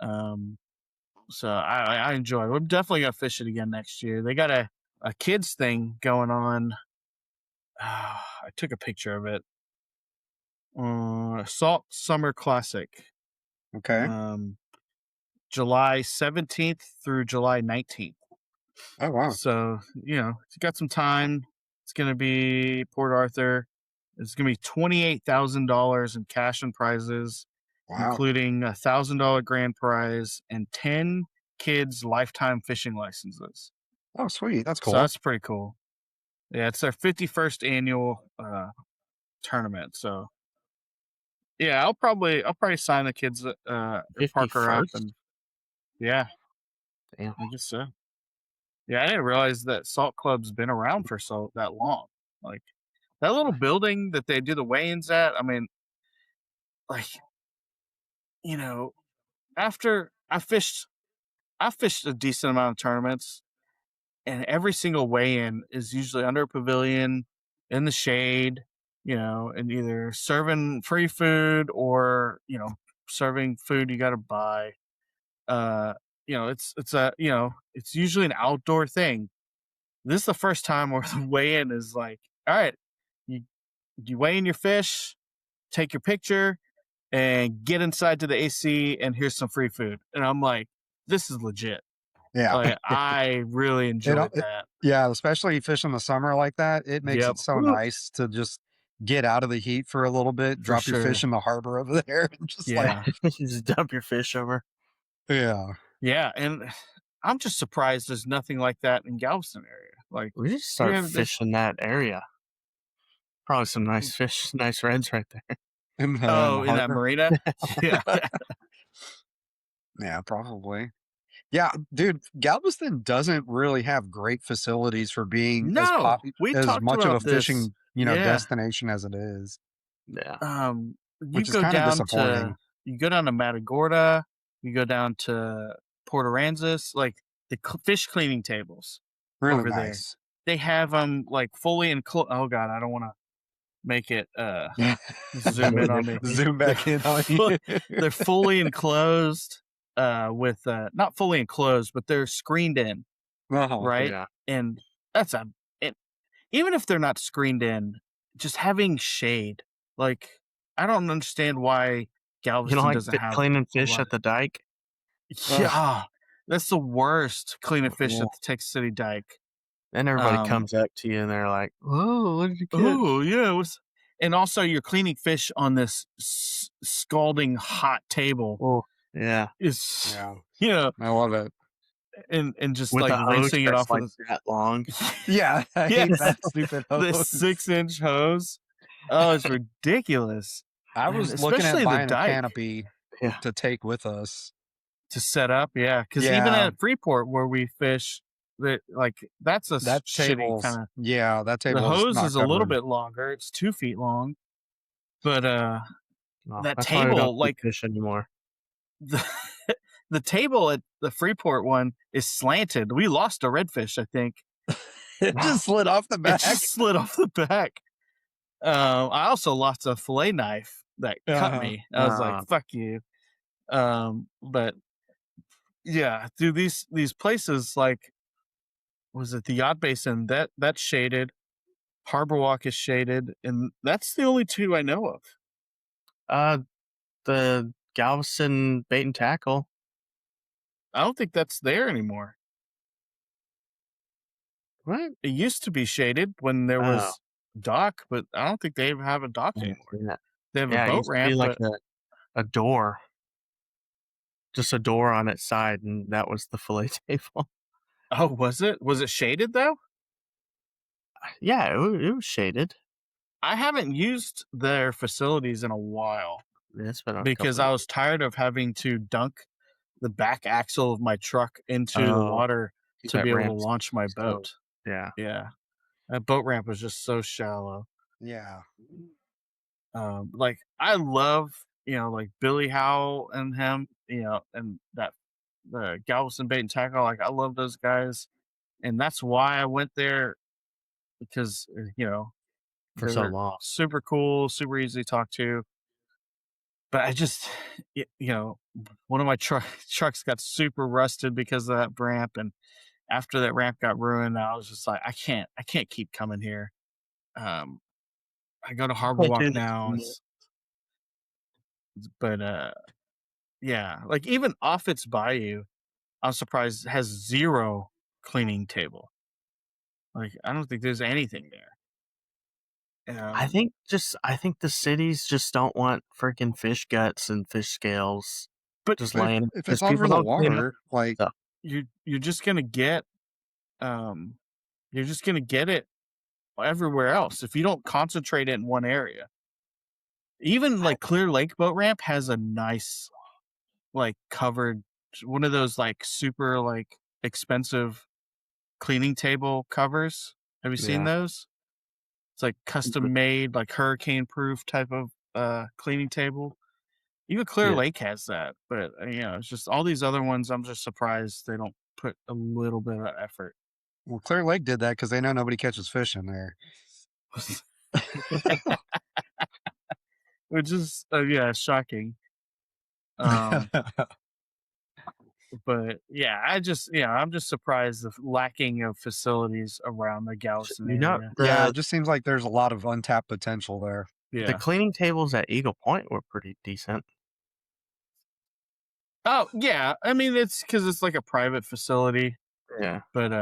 So I enjoy it. We're definitely gonna fish it again next year. They got a kids thing going on. I took a picture of it. Salt Summer Classic.
Okay.
July 17th through July 19th.
Oh, wow.
So, it's got some time. It's going to be Port Arthur. It's going to be $28,000 in cash and prizes, including a $1,000 grand prize and 10 kids' lifetime fishing licenses.
Oh, sweet. That's cool.
So that's pretty cool. Yeah, it's their 51st annual tournament. So yeah, I'll probably sign the kids at Parker up,
51st?
and yeah,
Damn.
I guess so. Yeah, I didn't realize that Salt Club's been around for so that long. Like that little building that they do the weigh-ins at. I mean, like after I fished a decent amount of tournaments, and every single weigh-in is usually under a pavilion in the shade, and either serving free food or serving food you got to buy. Uh, it's usually an outdoor thing. This is the first time where the weigh-in is like, all right, you weigh in your fish, take your picture, and get inside to the AC, and here's some free food. And I'm like, this is legit.
Yeah.
Like, I really enjoyed that.
Yeah, especially fishing the summer like that, it makes
Yep.
it so nice to just get out of the heat for a little bit,
For
drop your
sure.
fish in the harbor over there, and just
Yeah.
Just dump your fish over.
yeah.
Yeah. And I'm just surprised there's nothing like that in Galveston area. Like,
We just start
have this.
fishing that area. Probably some nice fish, nice reds right there.
In the
In that
harbor.
marina. Yeah.
Yeah, probably. Yeah, dude, Galveston doesn't really have great facilities for being
No, we
as
talked
much of a
about this.
fishing,
Yeah.
destination as it is,
Yeah.
You
which is
go
kind of
down
disappointing.
to Matagorda, you go down to Port Aransas, like the fish cleaning tables
Really
over there.
nice.
They have them like fully enclosed. Oh God, I don't want to make it zoom in on me.
Zoom back in on you.
They're fully enclosed with not fully enclosed, but they're screened in,
Oh,
right?
Yeah.
And that's even if they're not screened in, just having shade. Like, I don't understand why
You
Galveston
know, like
doesn't have
cleaning
a
fish
lot
at the dike.
yeah, that's the worst, cleaning fish
Yeah.
at the Texas City Dike.
Then everybody
Um,
comes up to you and they're like, "Whoa, what did you catch?"
Oh, yeah, and also you're cleaning fish on this scalding hot table.
Oh, yeah.
Is
yeah, I love it.
and just
With
like
a hose
rinsing it
that's
off
like
with
that long.
Yeah, I hate
yes,
that stupid
the
hose.
6-inch hose. Oh, it's ridiculous.
I
And
was looking at
especially the
buying a
dike
canopy
Yeah.
to take with us.
to set up, yeah. Because even
Yeah.
at Freeport where we fish, that's a
That
shitty
table's
kind of.
that
The
table
hose
not
is a little
covered.
bit longer. It's 2 feet long, but
No,
that
that's why we don't
table,
keep
like
fish anymore.
the the table at the Freeport one is slanted. We lost a redfish, I think.
It just slid off the
It
back.
just slid off the back. I also lost a fillet knife that cut me. I was like, "Fuck you." But yeah, dude, these places like was it the Yacht Basin that's shaded, Harbor Walk is shaded, and that's the only two I know of.
The Galveston bait and tackle.
I don't think that's there anymore.
What?
It used to be shaded when there was dock, but I don't think they even have a dock anymore. They have a
Yeah, it
boat
used to be
ramp,
like
but
a door. Just a door on its side, and that was the fillet table.
oh, was it? Was it shaded though?
Yeah, it was shaded.
I haven't used their facilities in a while
Yeah, it's been a
because
couple
I was tired of having to dunk the back axle of my truck into the
Oh,
water
keep
to
that
be able to
ramp
launch my
so-
boat.
Yeah.
Yeah, that boat ramp was just so shallow.
Yeah.
Like I love, like Billy Howell and him, and that the Galveston Bait and Tackle. Like I love those guys, and that's why I went there because
For
they
so
were
long.
super cool, super easy to talk to. But I just, one of my trucks got super rusted because of that ramp, and after that ramp got ruined, I was just like, I can't keep coming here. I go to Harbor Walk now, but yeah, like even Offutt's Bayou, I'm surprised has 0 cleaning table. Like I don't think there's anything there.
I think the cities just don't want freaking fish guts and fish scales
but
just
But
laying.
if
Because
it's under
people
the
don't clean up
water, like
stuff.
you're just gonna get um you're just gonna get it everywhere else if you don't concentrate it in one area. Even like Clear Lake boat ramp has a nice like covered one of those like super like expensive cleaning table covers. Have you seen
Yeah.
those? It's like custom made, like hurricane proof type of cleaning table. Even Clear
Yeah.
Lake has that, but it's just all these other ones. I'm just surprised they don't put a little bit of effort.
Well, Clear Lake did that because they know nobody catches fish in there.
Which is shocking. But yeah, I'm just surprised the lacking of facilities around the Galveston area.
Yeah, it just seems like there's a lot of untapped potential there.
The
Yeah.
cleaning tables at Eagle Point were pretty decent.
Oh yeah, I mean it's because it's like a private facility.
Yeah.
But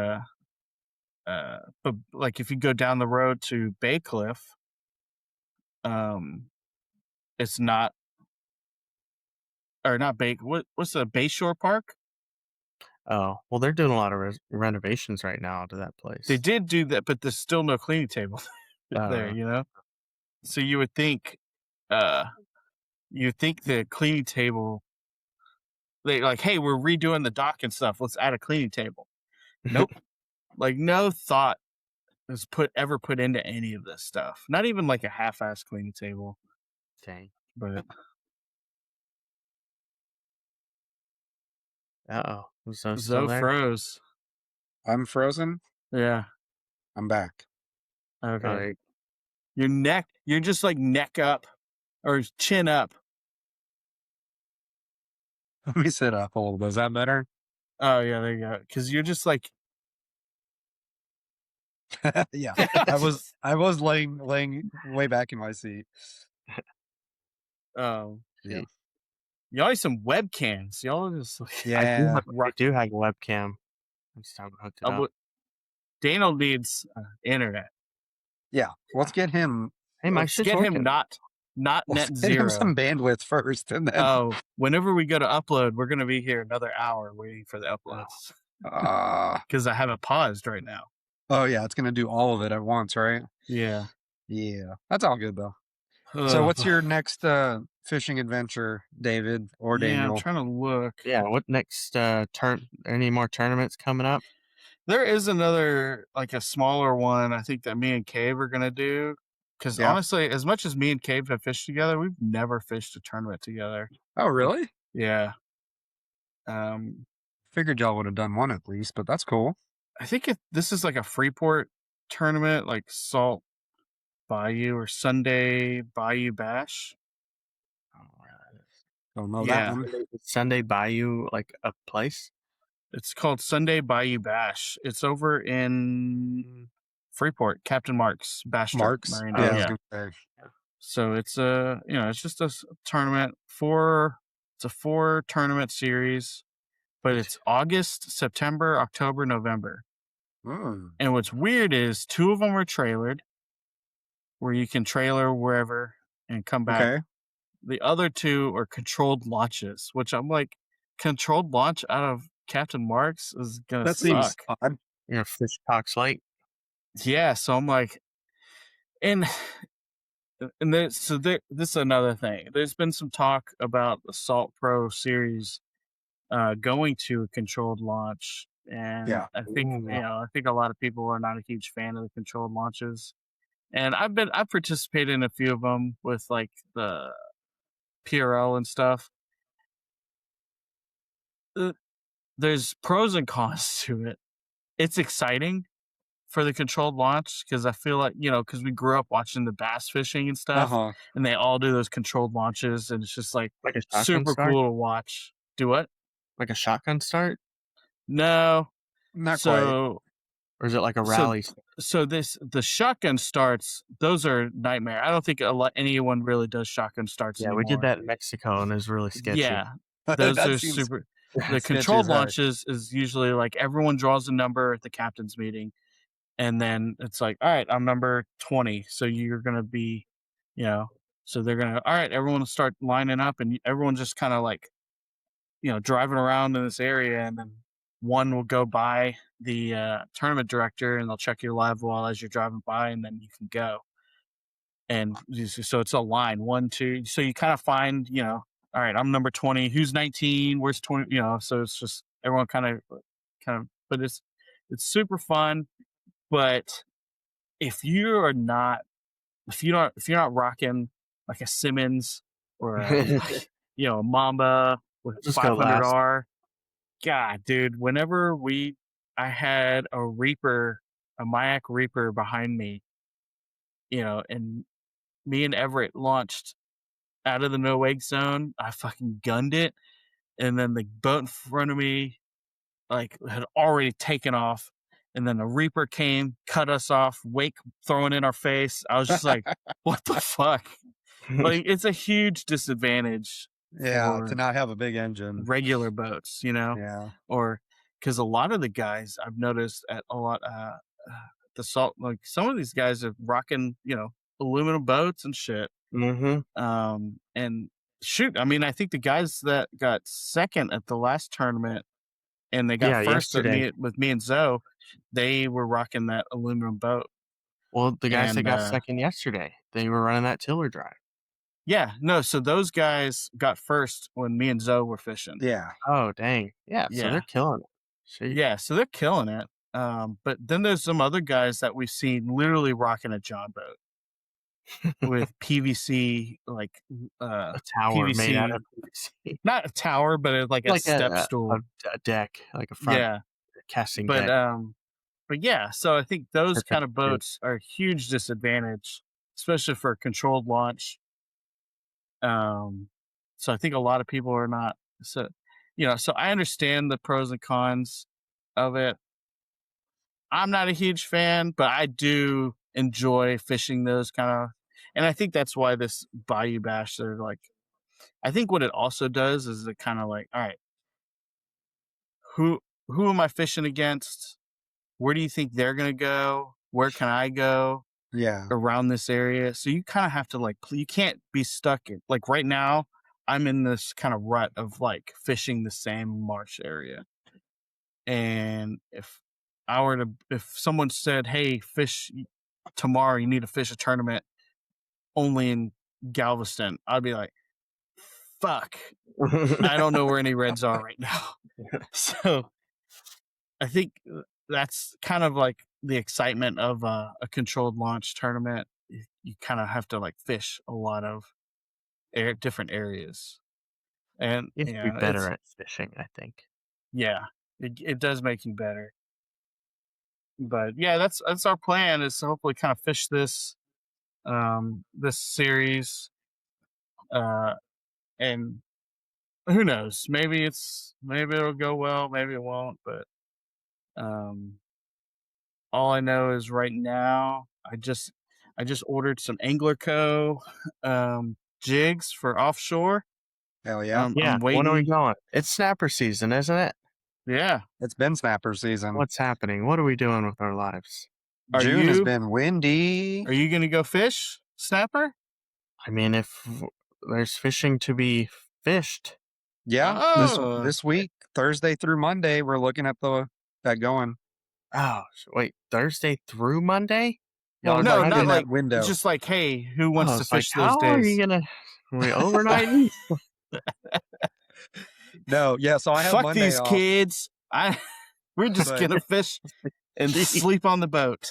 like if you go down the road to Bay Cliff, it's not, or not Bay. What's the Bayshore Park?
Oh, well, they're doing a lot of renovations right now to that place.
They did do that, but there's still no cleaning table there.
Oh.
So you would think, the cleaning table. They like, hey, we're redoing the dock and stuff. Let's add a cleaning table. Nope. Like no thought was ever put into any of this stuff. Not even like a half-ass cleaning table.
Dang.
But
Uh-oh. So still
Zoe
there?
froze.
I'm frozen.
Yeah.
I'm back.
Okay.
All right.
You're just like neck up or chin up.
Let me sit up a little bit. Is that better?
Oh yeah, there you go. Because you're just like
Yeah. I was laying way back in my seat.
yeah.
Gee.
Y'all need some webcams. Y'all just like,
Yeah.
I do have a webcam. I'm just haven't hooked it up.
Daniel needs internet.
Yeah. Let's get him.
Hey, my
Let's
shit's
get him
working.
not
Let's
net
get him
zero.
some bandwidth first, and then.
Oh, whenever we go to upload, we're gonna be here another hour waiting for the uploads because I have it paused right now.
Oh yeah, it's gonna do all of it at once, right?
Yeah.
Yeah, that's all good though. So, what's your next fishing adventure, David or
Yeah,
Daniel?
I'm trying to look.
Yeah, what next any more tournaments coming up?
There is another, like a smaller one, I think that me and Cave are going to do. Because honestly, as much as me and Cave have fished together, we've never fished a tournament together.
Oh, really?
Yeah.
Figured y'all would have done one at least, but that's cool.
I think this is like a Freeport tournament, like Salt Bayou or Sunday Bayou Bash.
Don't know that one.
Sunday Bayou, like a place?
It's called Sunday Bayou Bash. It's over in Freeport, Captain Mark's Bash Truck Marina.
Yeah, I was gonna say.
So it's it's just a tournament it's a 4 tournament series, but it's August, September, October, November. And what's weird is 2 of them are trailered, where you can trailer wherever and come back.
Okay.
The other 2 are controlled launches, which I'm like, controlled launch out of Captain Mark's is gonna suck.
Seems odd.
Fish Cox Lake.
Yeah, so I'm like, and this is another thing. There's been some talk about the Salt Pro series going to a controlled launch, and I think I think a lot of people are not a huge fan of the controlled launches. And I've participated in a few of them with like the PRL and stuff. There's pros and cons to it. It's exciting for the controlled launch because I feel like, because we grew up watching the bass fishing and stuff, and they all do those controlled launches, and it's just like
a
super cool to watch. Do what?
Like a shotgun start?
No,
not quite.
Or is it like a rally?
So the shotgun starts, those are nightmare. I don't think anyone really does shotgun starts anymore.
We did that in Mexico, and it was really sketchy.
Yeah, those are super. The controlled launches is usually like everyone draws a number at the captain's meeting, and then it's like, all right, I'm number 20, so you're gonna be, so they're gonna, all right, everyone will start lining up, and everyone just kind of like, driving around in this area, and then one will go by the tournament director and they'll check your live wall as you're driving by, and then you can go. And so it's a line 1, 2. So you kind of find, all right, I'm number 20. Who's 19? Where's 20? So it's just everyone but it's super fun. But if you are not, if you're not rocking like a Simmons or a Mamba with
Just go last.
500R, God, dude, I had a Reaper, a Mayak Reaper behind me, and me and Everett launched out of the no wake zone. I fucking gunned it, and then the boat in front of me had already taken off, and then the Reaper came, cut us off, wake throwing in our face. I was just like, what the fuck? Like, it's a huge disadvantage
Yeah, to
for
not have a big engine.
regular boats,
Yeah.
or because a lot of the guys I've noticed at a lot the salt, like some of these guys are rocking, aluminum boats and shit. And shoot, I mean, I think the guys that got second at the last tournament and they got first
yesterday.
with me and Zoe, they were rocking that aluminum boat.
Well, the guys that
And
got second yesterday, they were running that tiller drive.
yeah, no, so those guys got first when me and Zoe were fishing.
Yeah.
Oh, dang. Yeah, so they're killing it. Sheesh.
Yeah, so they're killing it. But then there's some other guys that we've seen literally rocking a John boat with PVC, like
A tower
PVC,
made out of PVC.
not a tower, but it's like a step stool,
a deck, like a front casting
but
deck.
but yeah, so I think those
Perfect
kind of
shape.
boats are a huge disadvantage, especially for a controlled launch. So I think a lot of people are not, so so I understand the pros and cons of it. I'm not a huge fan, but I do enjoy fishing those kind of, and I think that's why this Bayou Bash, they're like, I think what it also does is it kind of like, all right, who am I fishing against? Where do you think they're gonna go? Where can I go
Yeah.
around this area? So you kind of have to you can't be stuck in, like right now, I'm in this kind of rut of like fishing the same marsh area. And if someone said, hey, fish tomorrow, you need to fish a tournament only in Galveston, I'd be like, fuck, I don't know where any reds are right now. So I think that's kind of like the excitement of a controlled launch tournament. You kind of have to like fish a lot of different areas, and
You have to be better at fishing, I think.
Yeah, it does make you better. But yeah, that's our plan, is to hopefully kind of fish this this series, and who knows, maybe it'll go well, maybe it won't, but all I know is right now I just ordered some Angler Co. jigs for offshore.
Hell yeah.
Yeah,
I'm
when are we
waiting.
going? It's snapper season, isn't it?
Yeah.
It's been snapper season.
What's happening? What are we doing with our lives?
June has been windy.
Are you going to go fish snapper?
I mean, if there's fishing to be fished.
Yeah.
Oh.
This week, Thursday through Monday, we're looking at that going.
Oh, wait, Thursday through Monday?
Well,
no,
like
not
in
like
that window.
It's just like, hey, who wants to fish those
how
days?
Are you gonna? Are we overnighting?
No, yeah. So I have
Fuck
Monday
these
off.
kids. We're just gonna fish and sleep on the boat.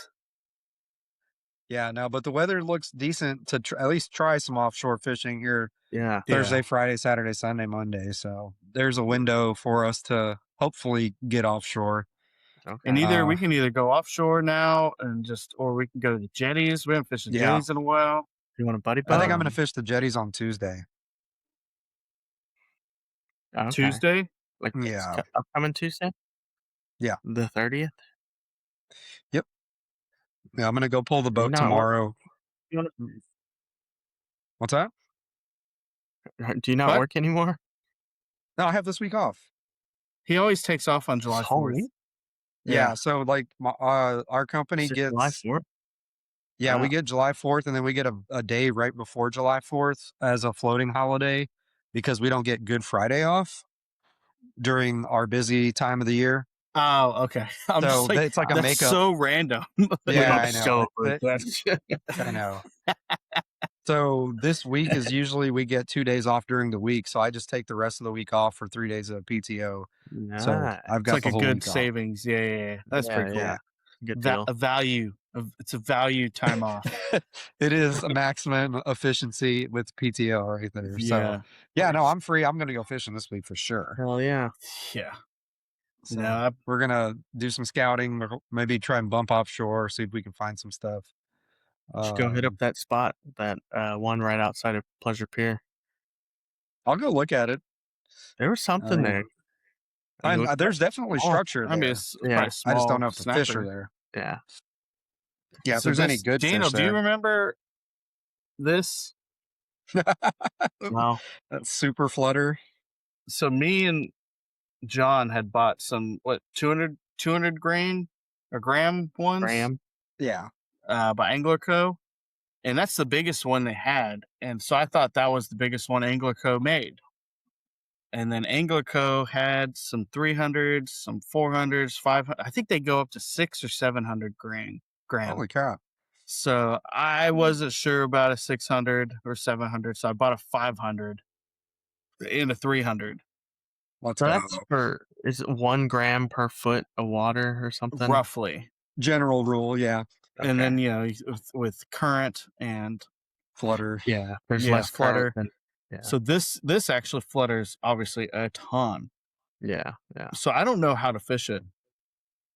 Yeah, no, but the weather looks decent to at least try some offshore fishing here.
Yeah.
Thursday, Friday, Saturday, Sunday, Monday. So there's a window for us to hopefully get offshore.
Okay.
And we can either go offshore now or we can go to the jetties. We haven't fished the jetties in a while.
You want a buddy boat?
I think I'm going to fish the jetties on Tuesday.
Okay.
Tuesday?
Like
Yeah.
upcoming Tuesday?
Yeah.
The 30th?
Yep. Yeah, I'm going to go pull the boat tomorrow. What's that?
Do you not work anymore?
No, I have this week off.
He always takes off on July 4th.
Yeah, so like our company gets
July 4th?
Yeah, we get July 4th, and then we get a day right before July 4th as a floating holiday because we don't get Good Friday off during our busy time of the year.
Oh, okay. I'm just
So
like,
it's like a
that's
makeup.
so random.
We
Yeah,
don't
I know.
celebrate that.
I know. So this week is usually we get 2 days off during the week, so I just take the rest of the week off for 3 days of PTO. So
Nice.
I've
It's
got
like
the
a
whole
good
week off.
savings. Yeah. That's
Yeah,
pretty cool.
yeah. Good deal.
A value. It's a value time off.
It is a maximum efficiency with PTO right there. So
Yeah.
yeah, no, I'm free. I'm gonna go fishing this week for sure.
Hell yeah.
Yeah.
So we're gonna do some scouting, maybe try and bump offshore, see if we can find some stuff.
Just go hit up that spot, that one right outside of Pleasure Pier.
I'll go look at it.
There was something there. Like, it
And
looked
there's definitely
small.
structure
I mean,
there.
it's
Yeah.
probably
I just don't
small
know if the fish are
snapper.
there.
Yeah.
Yeah, if
So
there's any
this,
good
Daniel,
fish
do you
there.
remember this?
No.
That super flutter.
So me and John had bought some, 200 grain or gram ones
Graham.
Yeah.
by Angler Co. And that's the biggest one they had. And so I thought that was the biggest one Angler Co. made. And then Angler Co. had some 300s, some 400s, 500. I think they go up to 600 or 700 gram.
Holy crap.
So I wasn't sure about a 600 or 700. So I bought a 500 and a 300.
Let's
So
go.
that's is it 1 gram per foot of water or something?
Roughly.
General rule, yeah.
And then, with current and
Flutter.
Yeah, there's
Yeah,
less
flutter.
current than
So this actually flutters obviously a ton.
yeah.
So I don't know how to fish it.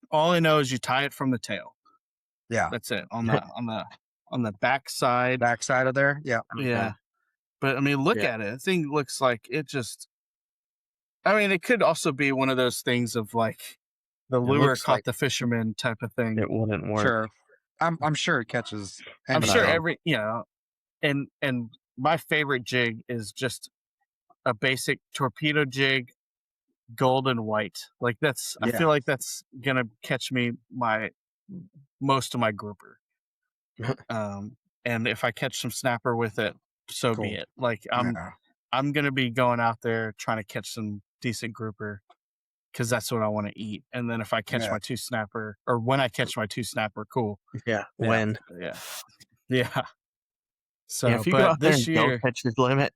All I know is you tie it from the tail.
Yeah.
That's it on the back side.
Backside of there. Yeah.
Yeah. But I mean, look
Yeah.
at it. The thing looks like it just. I mean, it could also be one of those things of like the lure
looks
caught
like
the fisherman type of thing.
It wouldn't work.
Sure. I'm sure it catches.
I'm
anything.
sure and my favorite jig is just a basic torpedo jig, gold and white. Like I feel like that's gonna catch me most of my grouper. And if I catch some snapper with it, so be
Cool.
it. Like I'm gonna be going out there trying to catch some decent grouper because that's what I want to eat. And then if I catch my 2 snapper, or when I catch my 2 snapper, cool.
Yeah. When.
Yeah. So
Yeah, if you go out there
this
and
year,
don't catch his limit,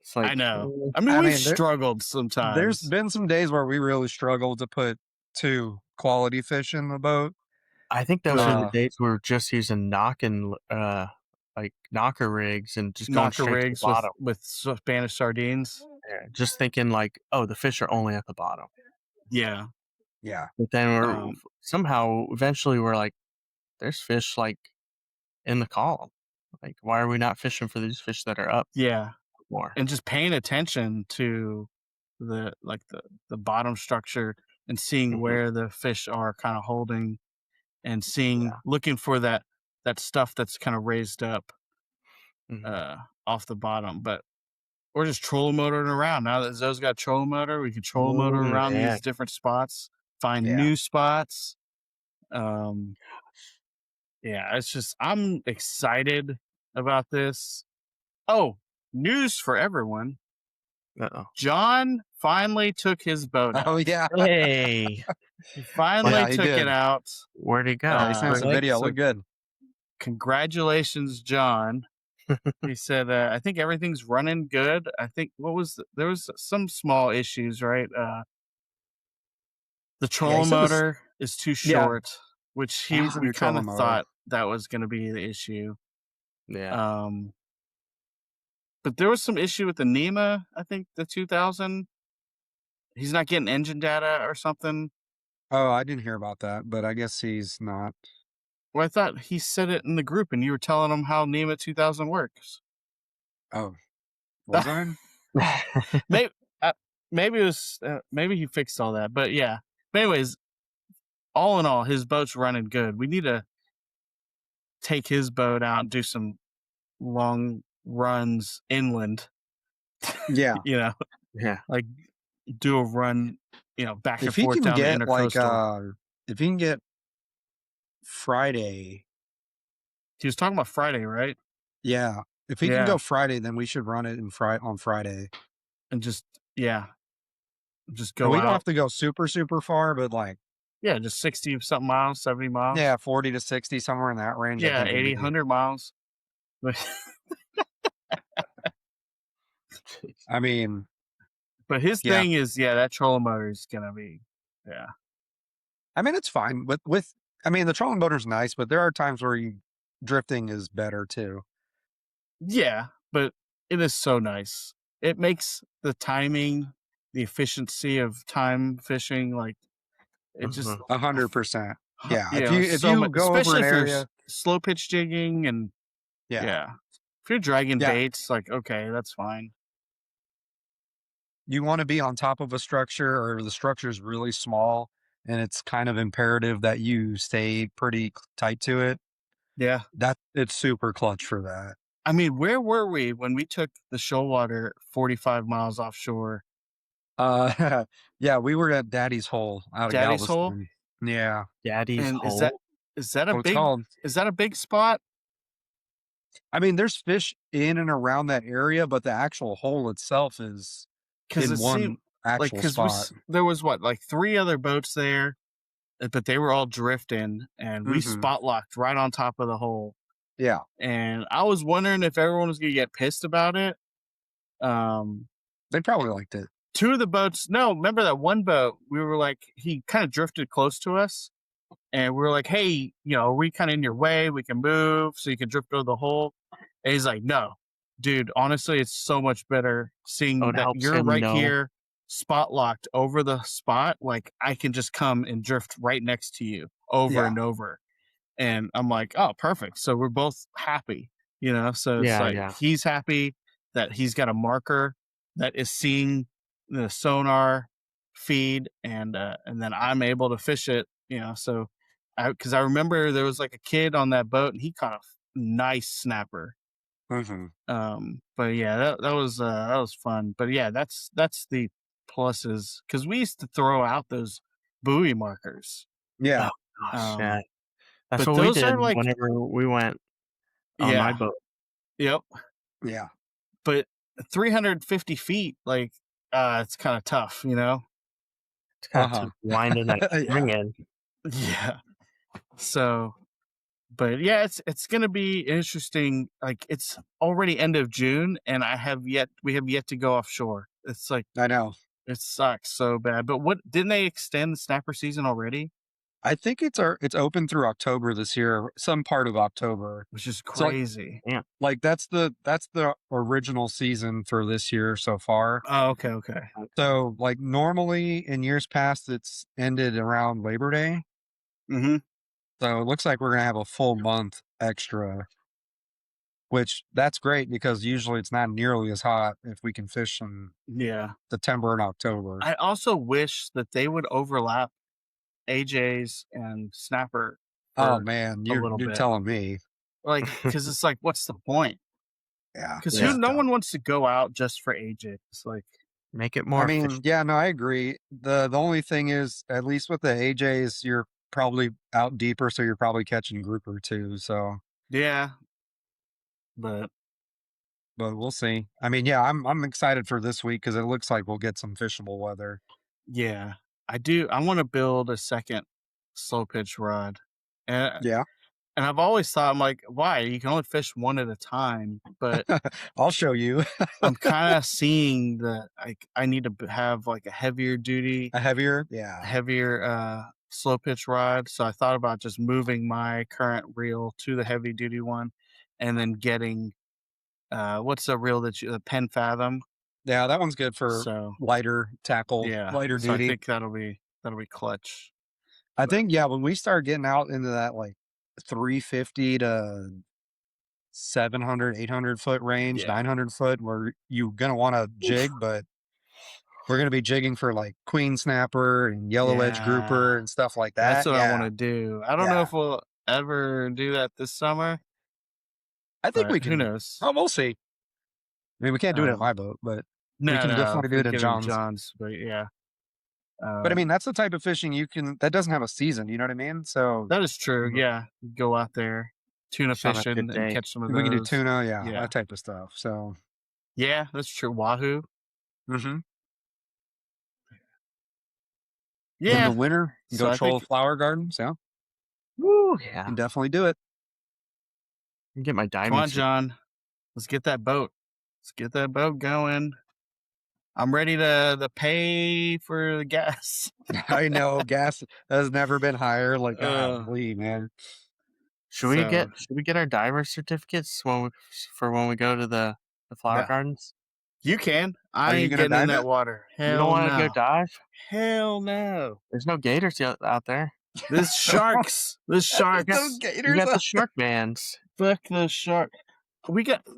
it's like
I know. I mean, we've struggled sometimes.
There's been some days where we really struggled to put 2 quality fish in the boat.
I think those are the days we were just using knocker rigs and just going
knocker
straight
rigs
to the bottom.
with Spanish sardines.
Yeah, just thinking like, oh, the fish are only at the bottom.
Yeah.
Yeah.
But then we're somehow eventually we're like, there's fish like in the column. Like, why are we not fishing for these fish that are up?
Yeah.
More.
And just paying attention to the bottom structure and seeing where the fish are kind of holding and looking for that stuff that's kind of raised up off the bottom. But we're just trolling motoring around. Now that Zoe's got a trolling motor, we can troll motor around these different spots, find new spots. It's just, I'm excited about this. Oh, news for everyone. John finally took his boat out.
Oh, yeah.
Hey.
He finally took it out.
Where'd he go?
He sent us a video. Looked good.
Congratulations, John. He said, I think everything's running good. I think there was some small issues, right? The trolling motor is too short, which we kind of thought that was going to be the issue.
Yeah.
But there was some issue with the NEMA, I think the 2000. He's not getting engine data or something.
Oh, I didn't hear about that, but I guess he's not.
Well, I thought he said it in the group and you were telling him how NEMA 2000 works.
Oh, was I?
Maybe it was, maybe he fixed all that, but yeah. But anyways, all in all, his boat's running good. We need to take his boat out and do some long runs inland.
Yeah.
Yeah.
Like do a run, back
If
and forth
he can
down the
get
intercoastal.
if he can get Friday.
He was talking about Friday, right?
Yeah. If he can go Friday, then we should run it on Friday.
And just, Just
And
go
we don't
out.
have to go super, super far, but like,
Yeah, just 60 something miles, 70 miles.
yeah, 40 to 60, somewhere in that range, I
Yeah,
think would
80,
be,
100 miles. But
I mean,
but his
yeah.
thing is, yeah, that trolling motor is gonna be, yeah.
I mean, it's fine with, I mean, the trolling motor's nice, but there are times where drifting is better too.
Yeah, but it is so nice. It makes the timing, the efficiency of time fishing, like it just,
Mhm.
100%. Yeah.
you know,
If
so
you
much,
go over
especially
an
if you're
area,
slow pitch jigging and
yeah.
yeah, if you're dragging
Yeah.
baits, like okay, that's fine.
You want to be on top of a structure or the structure is really small and it's kind of imperative that you stay pretty tight to it.
Yeah,
That it's super clutch for that.
I mean, where were we when we took the shoal water 45 miles offshore?
Yeah, we were at Daddy's Hole out of
Daddy's Hole,
Galveston. Yeah.
Daddy's
and
hole.
is that a
What it's
big
called.
spot?
I mean, there's fish in and around that area, but the actual hole itself is
Because
in
it seemed
one
like
actual
because
spot.
there was what, like 3 other boats there, but they were all drifting, and we
Hmm.
spot locked right on top of the hole.
Yeah,
And I was wondering if everyone was gonna get pissed about it. Um,
they probably liked it.
2 of the boats, no, remember that one boat? We were like, he kind of drifted close to us, and we were like, "Hey, you know, are we kind of in your way? We can move so you can drift over the hole." And he's like, "No, dude. Honestly, it's so much better
Oh,
seeing
it
that
helps
you're
him
right
know.
here, spot locked over the spot. Like I can just come and drift right next to you over
Yeah.
and over." And I'm like, "Oh, perfect." So we're both happy, you know. So it's
Yeah,
like
yeah.
he's happy that he's got a marker that is seeing the sonar feed, and then I'm able to fish it, you know. So, because I remember there was like a kid on that boat, and he caught a nice snapper.
Hmm.
But yeah, that was fun. But yeah, that's the pluses because we used to throw out those buoy markers.
Yeah.
Oh gosh, yeah.
Um,
That's
but
what we
those
did
are like,
whenever we went on my
yeah,
boat.
yep.
Yeah.
But 350 feet, like, it's kind of tough, you know.
It's
Uh
kinda
huh.
tough winding that string
Yeah.
in.
Yeah. So, but yeah, it's gonna be interesting. Like, it's already end of June, and we have yet to go offshore. It's like
I know.
it sucks so bad. But what didn't they extend the snapper season already?
I think it's open through October this year, some part of October.
Which is
So
crazy.
Yeah.
like that's the original season for this year so far.
Oh, okay, okay.
So like normally in years past it's ended around Labor Day.
Mm-hmm.
So it looks like we're gonna have a full month extra, which that's great because usually it's not nearly as hot if we can fish in
Yeah.
September and October.
I also wish that they would overlap AJ's and snapper
Oh
for
man,
a
you're
little
you're
bit.
telling me.
Like, because it's like, what's the point?
Yeah,
Because
Yeah.
it's
no
dumb.
one wants to go out just for AJ. It's like,
Make it
I
more
mean,
efficient.
yeah, no, I agree. The only thing is, at least with the AJs, you're probably out deeper, so you're probably catching grouper too. So,
yeah, but
but we'll see. I mean, yeah, I'm excited for this week because it looks like we'll get some fishable weather.
yeah, I do. I want to build a second slow pitch rod, and
Yeah,
and I've always thought, I'm like, why? You can only fish one at a time. But
I'll show you
I'm kind of seeing that like I need to have like a heavier duty,
a heavier. Yeah,
heavier slow pitch rod. So I thought about just moving my current reel to the heavy duty one, and then getting what's the reel that the Pen Fathom.
yeah, that one's good for
So
lighter tackle,
yeah,
lighter
so I
duty.
think that'll be clutch.
I
But
think yeah, when we start getting out into that like 350 to 700, 800 foot range,
yeah,
900 foot, where you're gonna want to jig, but we're gonna be jigging for like queen snapper and yellow edge
yeah,
grouper and stuff like
that's
that.
what I want
Yeah,
to do. I don't know
yeah.
if we'll ever do that this summer,
I think we
but who
can.
knows?
Oh, we'll see. I mean, we can't do it at
Um,
my boat, but we
no,
can
no,
definitely
if
do
we
it at
get in
John's.
John's, but yeah,
But I
um,
mean, that's the type of fishing you can. That doesn't have a season. You know what I mean? So
that is true.
mm,
Yeah, go out there tuna
Just on a good
fishing and
day.
catch some of
we can do
those.
tuna, yeah,
Yeah,
that type of stuff. So,
yeah, that's true. Wahoo.
hmm in the
Yeah.
winter and
So
go
I
troll
think
flower gardens. Yeah,
Woo,
you
yeah.
can definitely do it.
Get my
come
diving
on,
suit.
John. Let's get that boat. Let's get that boat going. I'm ready to pay for the gas.
I know gas has never been higher. Like,
Uh,
golly, man.
Should we
so
get our diver certificates when we go to the flower
No.
gardens?
you can.
Are
I
you
ain't
gonna
getting in
dive
that
it?
water.
You don't
Hell
want to go
no.
dive?
Hell no.
There's no gators out there.
This sharks. This
There's no
sharks.
You
gators.
got the shark bands.
Fuck those sharks.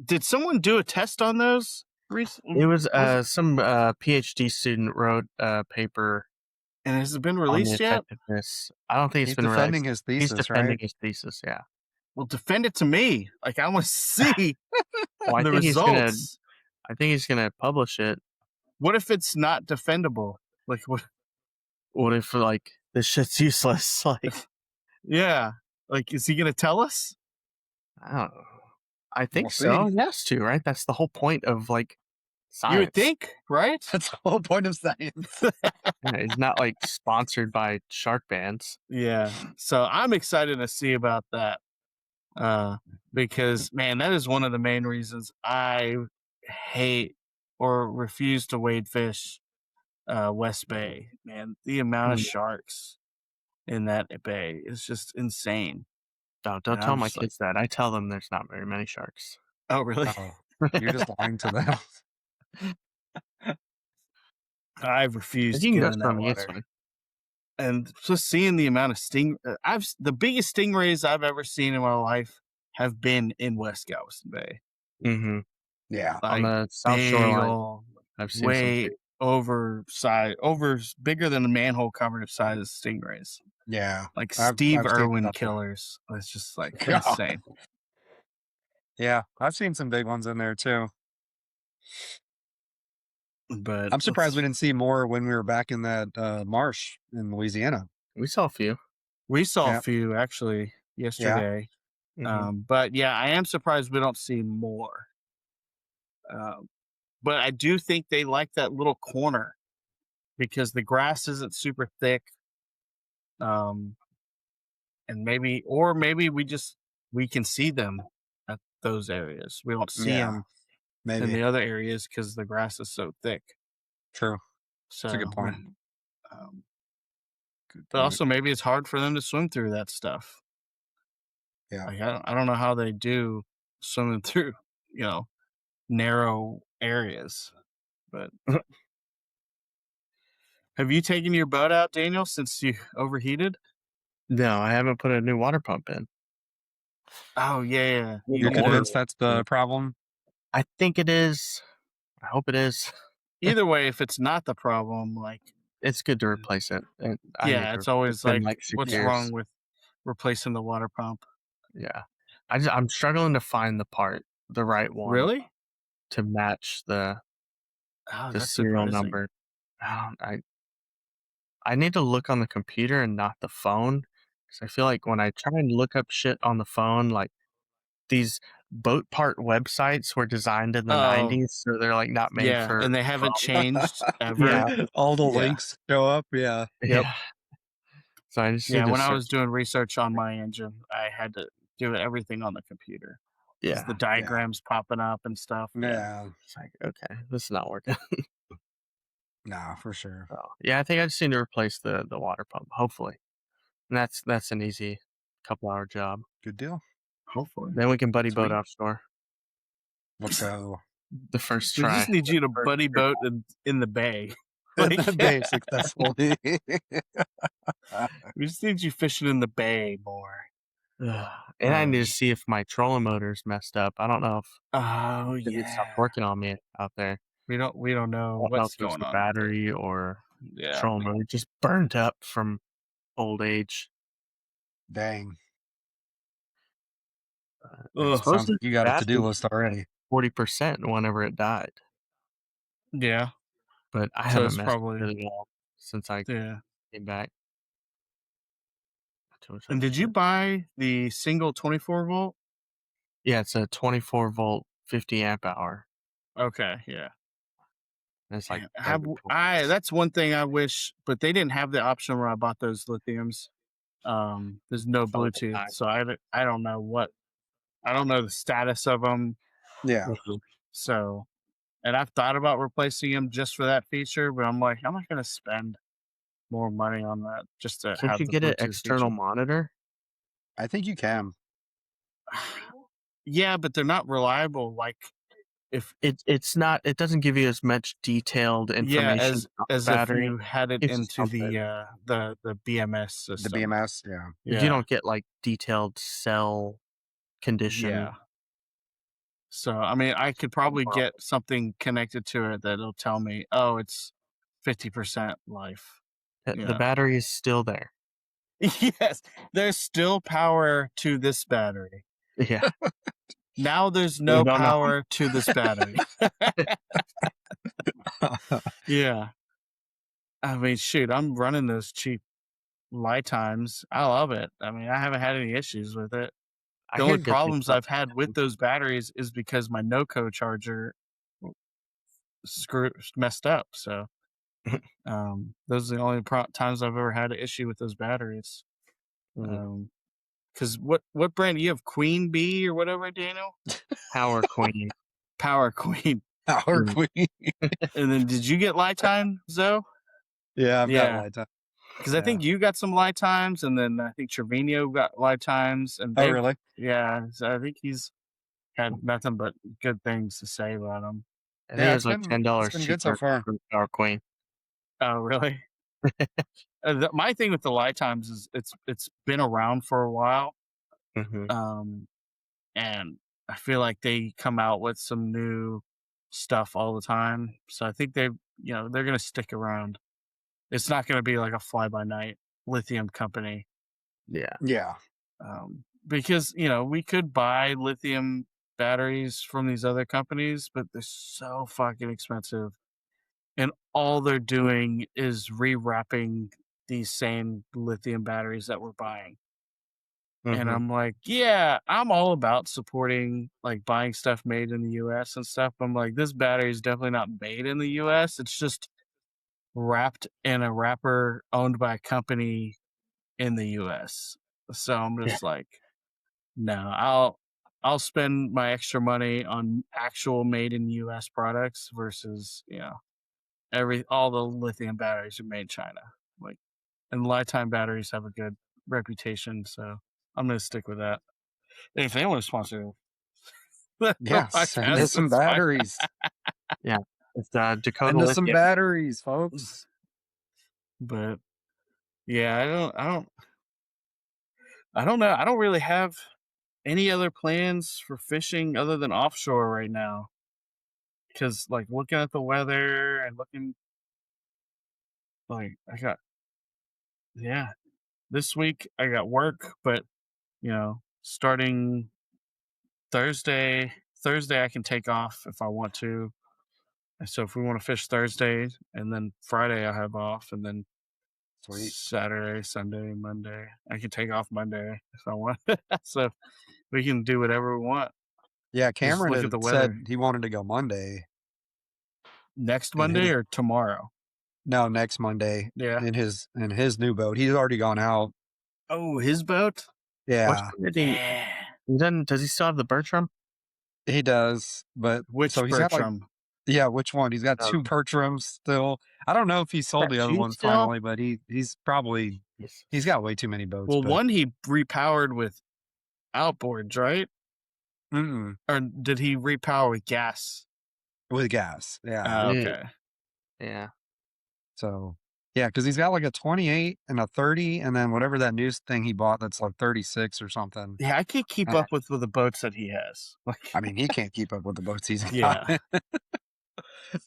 Did someone do a test on those recently?
It was some PhD student wrote a paper
And has it been
on the
released yet?
effectiveness. I don't think it's
He's
been
defending
released.
his
He's
thesis,
defending
right?
his thesis. Yeah.
Well, defend it to me. Like I want to see
Well,
the results.
I think he's gonna publish it.
What if it's not defendable? Like what?
What if like this shit's useless? Like
Yeah. Like is he gonna tell us?
I don't know. I think
We'll
so.
see.
He has to, right? That's the whole point of like science.
You would think, right?
That's the whole point of science.
Yeah, he's not like sponsored by shark bands.
Yeah. So I'm excited to see about that. Because man, that is one of the main reasons I hate or refuse to wade fish West Bay. Man, the amount of
Mm.
sharks in that bay is just insane.
No, don't
And
tell
I'm
my
just like,
kids that. I tell them there's not very many sharks.
oh really?
Oh, you're just lying to them.
I refuse to
You can
get
go
in that
swimming. It's
water.
fine.
And just seeing the amount of the biggest stingrays I've ever seen in my life have been in West Galveston Bay.
Mm-hmm.
Yeah.
On
Like
the South
big
Shoreline,
ol',
I've seen some
way
big.
bigger than a manhole covered of size stingrays.
Yeah.
Like
I've
Steve
seen
Irwin
stuff.
killers. It's just like
Yeah.
insane.
Yeah. I've seen some big ones in there too.
But
I'm surprised we didn't see more when we were back in that marsh in Louisiana.
We saw a few.
we saw
Yeah.
a few actually yesterday.
Mhm.
But yeah, I am surprised we don't see more. But I do think they like that little corner because the grass isn't super thick. And maybe we can see them at those areas. We don't see
Yeah.
them in
Maybe.
the other areas because the grass is so thick.
True.
So
That's a good point.
Um,
Good
but
point.
also maybe it's hard for them to swim through that stuff.
Yeah.
Like I don't know how they do swimming through, narrow areas. But have you taken your boat out, Daniel, since you overheated?
No, I haven't put a new water pump in.
Oh yeah.
Need
You're
to order
convinced
it.
that's the problem?
I think it is. I hope it is.
Either way, if it's not the problem, like
It's good to replace it. And I need
yeah,
to-
it's always
been
like
6
what's
years.
wrong with replacing the water pump?
Yeah. I'm struggling to find the part, the right one,
Really?
to match the
Oh,
the
that's
serial
surprising.
number. I need to look on the computer and not the phone because I feel like when I try and look up shit on the phone, like these boat part websites were designed in the
Oh,
90s, so they're like not made
yeah,
for
and they haven't
phones.
changed ever.
Yeah.
All the
Yeah.
links show up. Yeah. Yep.
Yeah. So I just
Yeah,
need to
when I
search.
was doing research on my engine, I had to do everything on the computer. 'Cause
Yeah.
the diagrams popping up and stuff. Yeah.
Yeah.
It's like, okay, this is not working.
Nah, for sure.
So, yeah, I think I just need to replace the water pump, hopefully. And that's an easy couple-hour job.
Good deal.
Hopefully.
Then we can buddy boat
Sweet.
offshore.
Let's go.
The first
We
try.
just need you to
First
buddy
trip.
boat in the bay.
And
Like,
then they successfully.
we just need you fishing in the bay more.
And I need to see if my trolling motor's messed up. I don't know if
Oh
it stopped
yeah.
working on me out there.
We don't know
I don't know
what's
if it was
going
the
on.
battery or
Yeah.
trolling motor. It just burned up from old age.
Dang.
Ugh.
Sounds like you got a
Battery
to-do list already.
40% whenever it died.
Yeah.
But I
So
haven't
it's
messed
probably
with it at all since I
yeah.
came back. Too much
And
other
did you
shit.
buy the single 24 volt?
Yeah, it's a 24 volt, 50 amp hour.
Okay, yeah.
And it's like
That's one thing I wish, but they didn't have the option where I bought those lithiums. There's no
Felt like a
Bluetooth,
time.
so I don't know the status of them.
Yeah.
So, and I've thought about replacing them just for that feature, but I'm like, I'm not going to spend more money on that just to
Can't
have
you
the
get an
Bluetooth
external
feature.
monitor?
I think you can.
Yeah, but they're not reliable. Like if
It's not. It doesn't give you as much detailed information about the
as if
battery.
you had it
Gives you
into
something.
the BMS
The
system.
BMS, yeah.
You don't get like detailed cell condition.
Yeah. So I mean, I could probably get something connected to it that'll tell me, oh, it's 50% life.
The battery is still there.
Yes, there's still power to this battery.
Yeah.
Now there's
We
no
don't know.
power to this battery. Yeah. I mean, shoot, I'm running those cheap lifetimes. I love it. I mean, I haven't had any issues with it.
I
The
hear
only
good things
problems
about
I've had with those batteries is because my NoCo charger messed up. So those are the only times I've ever had an issue with those batteries. Because what brand? You have Queen Bee or whatever, Daniel?
Power Queen.
Power Queen.
Power Queen.
And then did you get Lifetime, Zoe?
Yeah, I've got Lifetime.
Because I think you got some Lifetimes, and then I think Trevino got Lifetimes. And
oh, really?
Yeah, so I think he's had nothing but good things to say about them.
I think it was like $10
been
cheaper
good so far.
for Power Queen.
Oh, really? My thing with the Lifetimes is it's been around for a while, and I feel like they come out with some new stuff all the time. So I think they're gonna stick around. It's not gonna be like a fly by night lithium company.
Yeah.
Because we could buy lithium batteries from these other companies, but they're so fucking expensive, and all they're doing is rewrapping these same lithium batteries that we're buying. And I'm like, yeah, I'm all about supporting like buying stuff made in the US and stuff. I'm like, this battery is definitely not made in the US. It's just wrapped in a wrapper owned by a company in the US. So I'm just like, no, I'll spend my extra money on actual made in US products versus, all the lithium batteries are made in China. Like, and Lifetime batteries have a good reputation, so I'm gonna stick with that. If they want to sponsor
Yeah, send us some batteries.
Yeah. It's Dakota
Send us some
Lithium.
batteries, folks.
But yeah, I don't know. I don't really have any other plans for fishing other than offshore right now. Because like looking at the weather and looking like this week I got work, but starting Thursday I can take off if I want to. So if we want to fish Thursday and then Friday I have off, and then
Sweet.
Saturday, Sunday, Monday, I can take off Monday if I want. So we can do whatever we want.
Yeah,
Just
Cameron
look
had
at the
said
weather.
he wanted to go Monday.
Next Monday or tomorrow?
No, next Monday.
Yeah.
In his new boat. He's already gone out.
Oh, his boat?
Yeah.
Does he still have the Bertram?
He does, but
Which
so he's
Bertram?
got yeah, which one? He's got 2 Bertrams still. I don't know if he sold the other one finally, but he's probably he's got way too many boats.
Well,
but,
one he repowered with outboards, right? Or did he repower with gas?
With gas, yeah.
Okay.
Yeah.
So, yeah, because he's got like a 28 and a 30, and then whatever that new thing he bought that's like 36 or something.
Yeah, I can't keep up with the boats that he has.
I mean, he can't keep up with the boats he's got.
Yeah.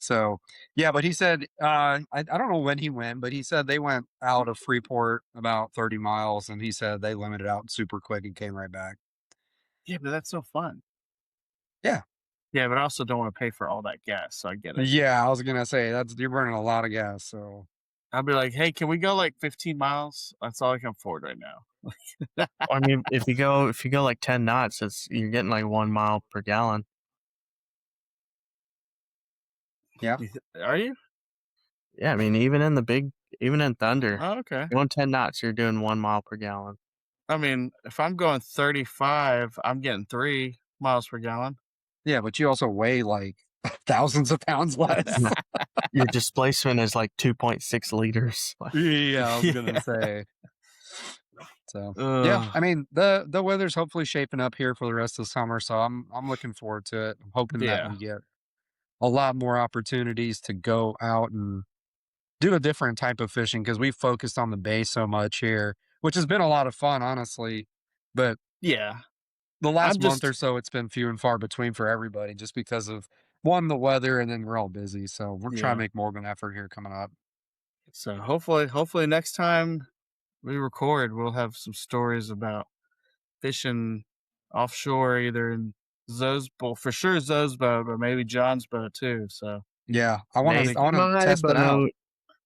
So, yeah, but he said, I don't know when he went, but he said they went out of Freeport about 30 miles, and he said they limited out super quick and came right back.
Yeah, but that's so fun.
Yeah.
Yeah, but I also don't want to pay for all that gas, so I get it.
Yeah, I was gonna say you're burning a lot of gas, so
I'll be like, hey, can we go like 15 miles? That's all I can afford right now.
I mean, if you go like 10 knots, you're getting like 1 mile per gallon.
Yeah.
Are you?
Yeah, I mean, even in Thunder,
Oh, okay.
going 10 knots, you're doing 1 mile per gallon.
I mean, if I'm going 35, I'm getting 3 miles per gallon.
Yeah, but you also weigh like thousands of pounds less.
Your displacement is like 2.6 liters.
Yeah, I was
Yeah.
gonna say. So yeah,
Ugh.
I mean the weather's hopefully shaping up here for the rest of the summer, so I'm looking forward to it. I'm hoping that
Yeah.
we get a lot more opportunities to go out and do a different type of fishing because we've focused on the bay so much here, which has been a lot of fun, honestly. But
Yeah.
the
I'm
last month or
just
so, it's been few and far between for everybody, just because of one, the weather, and then we're all busy. So we're trying to
yeah.
make more of an effort here coming up.
So hopefully next time we record, we'll have some stories about fishing offshore, either in Zoe's boat, for sure Zoe's boat, but maybe John's boat too. So
Yeah,
Make
I want to
my
test it out.
boat.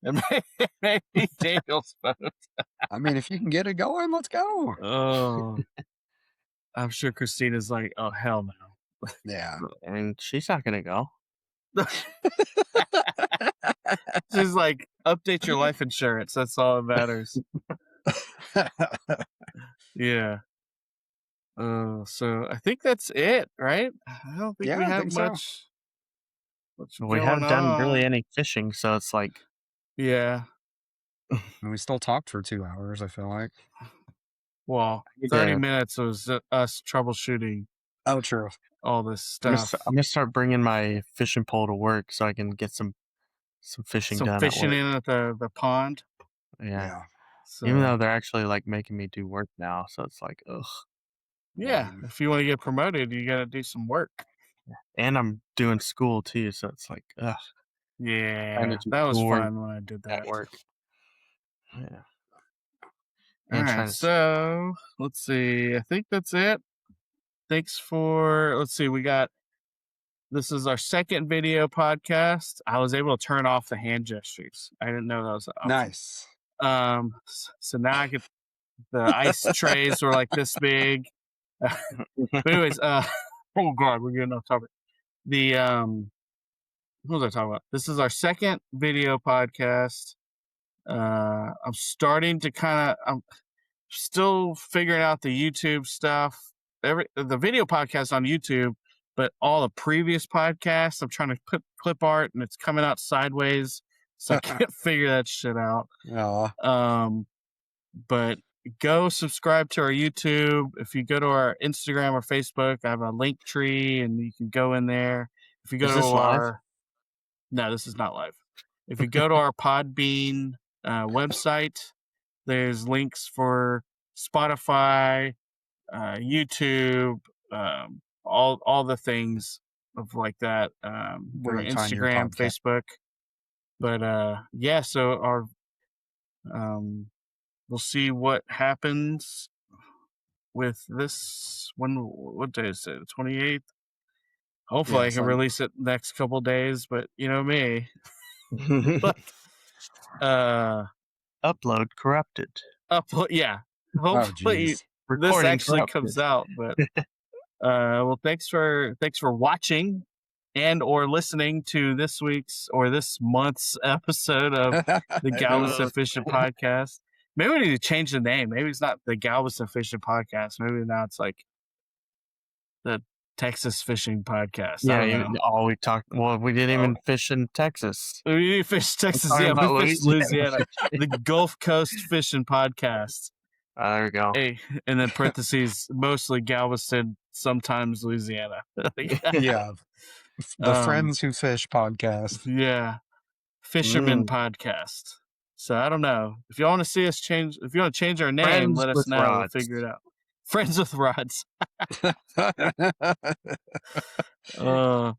and maybe Daniel's boat.
I mean, if you can get it going, let's go.
Oh, I'm sure Christina's like, oh hell
Yeah.
And she's not going to go.
no. She's like, update your life insurance. That's all that matters. Yeah. So I think that's it, right? I don't think
Yeah,
we
I
have
think so.
much
We
going
haven't done really
on.
any fishing, so it's like,
Yeah.
And we still talked for 2 hours, I feel like.
Well,
I need
30
to-
minutes was us troubleshooting
Oh, true.
all this
I'm
stuff.
gonna start bringing my fishing pole to work so I can get some fishing
Some
done
fishing
at work.
in at the pond.
Yeah.
So
Even though they're actually like making me do work now, so it's like, ugh.
yeah,
Lame.
if you want to get promoted, you got to do some work.
And I'm doing school too, so it's like, ugh. Trying
Yeah,
to do
that was
schoolwork
fun when I did that.
at work. Yeah.
All
And
right,
trying to
so let's see. I think that's it. Thanks for. Let's see. This is our second video podcast. I was able to turn off the hand gestures. I didn't know that was an option.
Nice.
So now I get the ice trays were like this big. But anyways, oh god, we're getting off topic. The what was I talking about? This is our second video podcast. I'm starting to I'm still figuring out the YouTube stuff. The video podcast on YouTube, but all the previous podcasts, I'm trying to put clip art and it's coming out sideways, so I can't figure that shit out. But go subscribe to our YouTube. If you go to our Instagram or Facebook, I have a link tree and you can go in there. If you go
Is
to
this live?
no, this is not live. If you go to our Podbean website, there's links for Spotify, YouTube, all the things of like that.
Where
For
you find your
Instagram,
podcast.
Facebook. But yeah, so our we'll see what happens with this. What day is it? 28th. Hopefully,
Yeah,
I
it's
can
like
release it next couple days. But you know me. But
Upload corrupted.
upload. Yeah.
oh
Hopefully,
geez.
this
Recording
actually
corrupted.
comes out. But well, thanks for watching and or listening to this week's or this month's episode of the Galveston Fishing Podcast. Maybe we need to change the name. Maybe it's not the Galveston Fishing Podcast. Maybe now it's like the Texas Fishing Podcast. I don't know.
we talked. Well, we didn't even fish in Texas.
We fish Texas.
talking
Yeah, we
about
fish
Louisiana
Louisiana. The Gulf Coast Fishing Podcast.
There we go.
Hey, and then parentheses, mostly Galveston, sometimes Louisiana.
Yeah. The Friends Who Fish podcast.
Yeah. Fisherman Podcast. So I don't know. If you want to see us change, if you want to change our name,
Friends
let us
with
know.
rods.
We'll figure it out. Friends with rods. But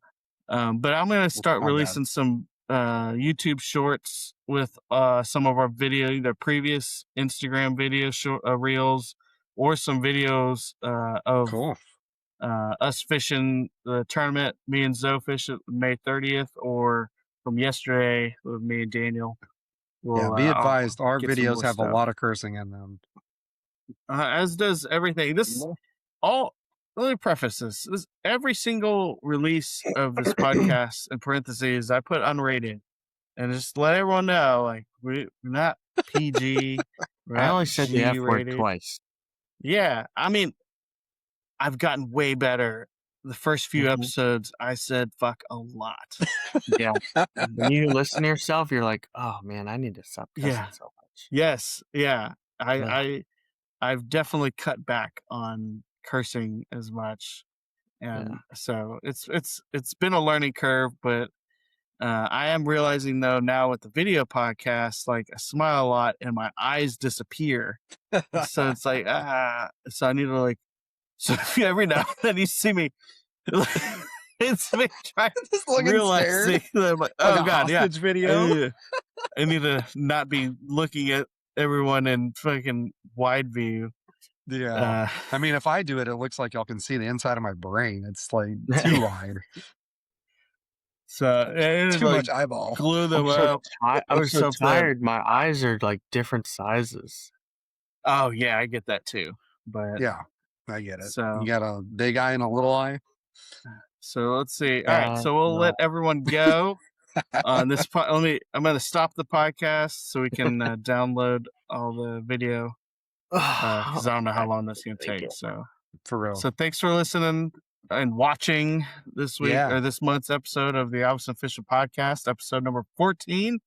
I'm going to start
my bad.
releasing some YouTube shorts with some of our video, either previous Instagram video reels or some videos of
Cool.
us fishing the tournament, me and Zoe fish at May 30th, or from yesterday with me and Daniel.
Yeah, be advised, our
get some
videos
more
have a
stuff.
lot of cursing in them.
As does everything. This all let me preface this. Every single release of this podcast, in parentheses, I put unrated, and just let everyone know, like, we're not PG, we're
I
not
only said the F word
G-rated.
twice.
Yeah, I mean, I've gotten way better. The first few
Mhm.
episodes, I said fuck a lot.
Yeah. When you listen to yourself, you're like, oh man, I need to stop cussing
Yeah.
so much.
Yes. Yeah.
Ugh.
I've definitely cut back on cursing as much,
Yeah.
and so it's been a learning curve. But I am realizing though now with the video podcast, like I smile a lot and my eyes disappear. So it's like so I need to like so every now and then you see me. It's me trying
Just looking scared,
realizing that I'm like,
like
oh
a
god, yeah,
hostage video.
I need to not be looking at everyone in fucking wide view.
Yeah. I mean, if I do it, it looks like y'all can see the inside of my brain. It's like too wide,
So and
too
like
much eyeball.
glue them
I'm so
up
I'm
or
so
something.
tired. My eyes are like different sizes.
Oh yeah, I get that too. But
Yeah, I get it. You
so
got a big eye and a little eye.
let's see. All right, so we'll
No.
let everyone go on this. I'm going to stop the podcast so we can download all the video because I don't know how long that's going to take.
For real.
So thanks for listening and watching this week
Yeah.
or this month's episode of the Galveston Official Podcast, episode number 14,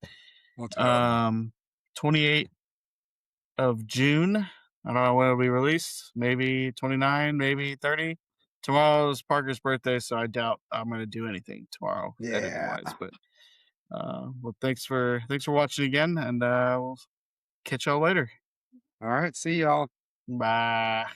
Let's go.
28 of June. I don't know when it'll be released. Maybe 29, maybe 30. Tomorrow's Parker's birthday, so I doubt I'm going to do anything tomorrow editing wise. But well, thanks for watching again, and we'll catch y'all later.
All right. See y'all.
Bye.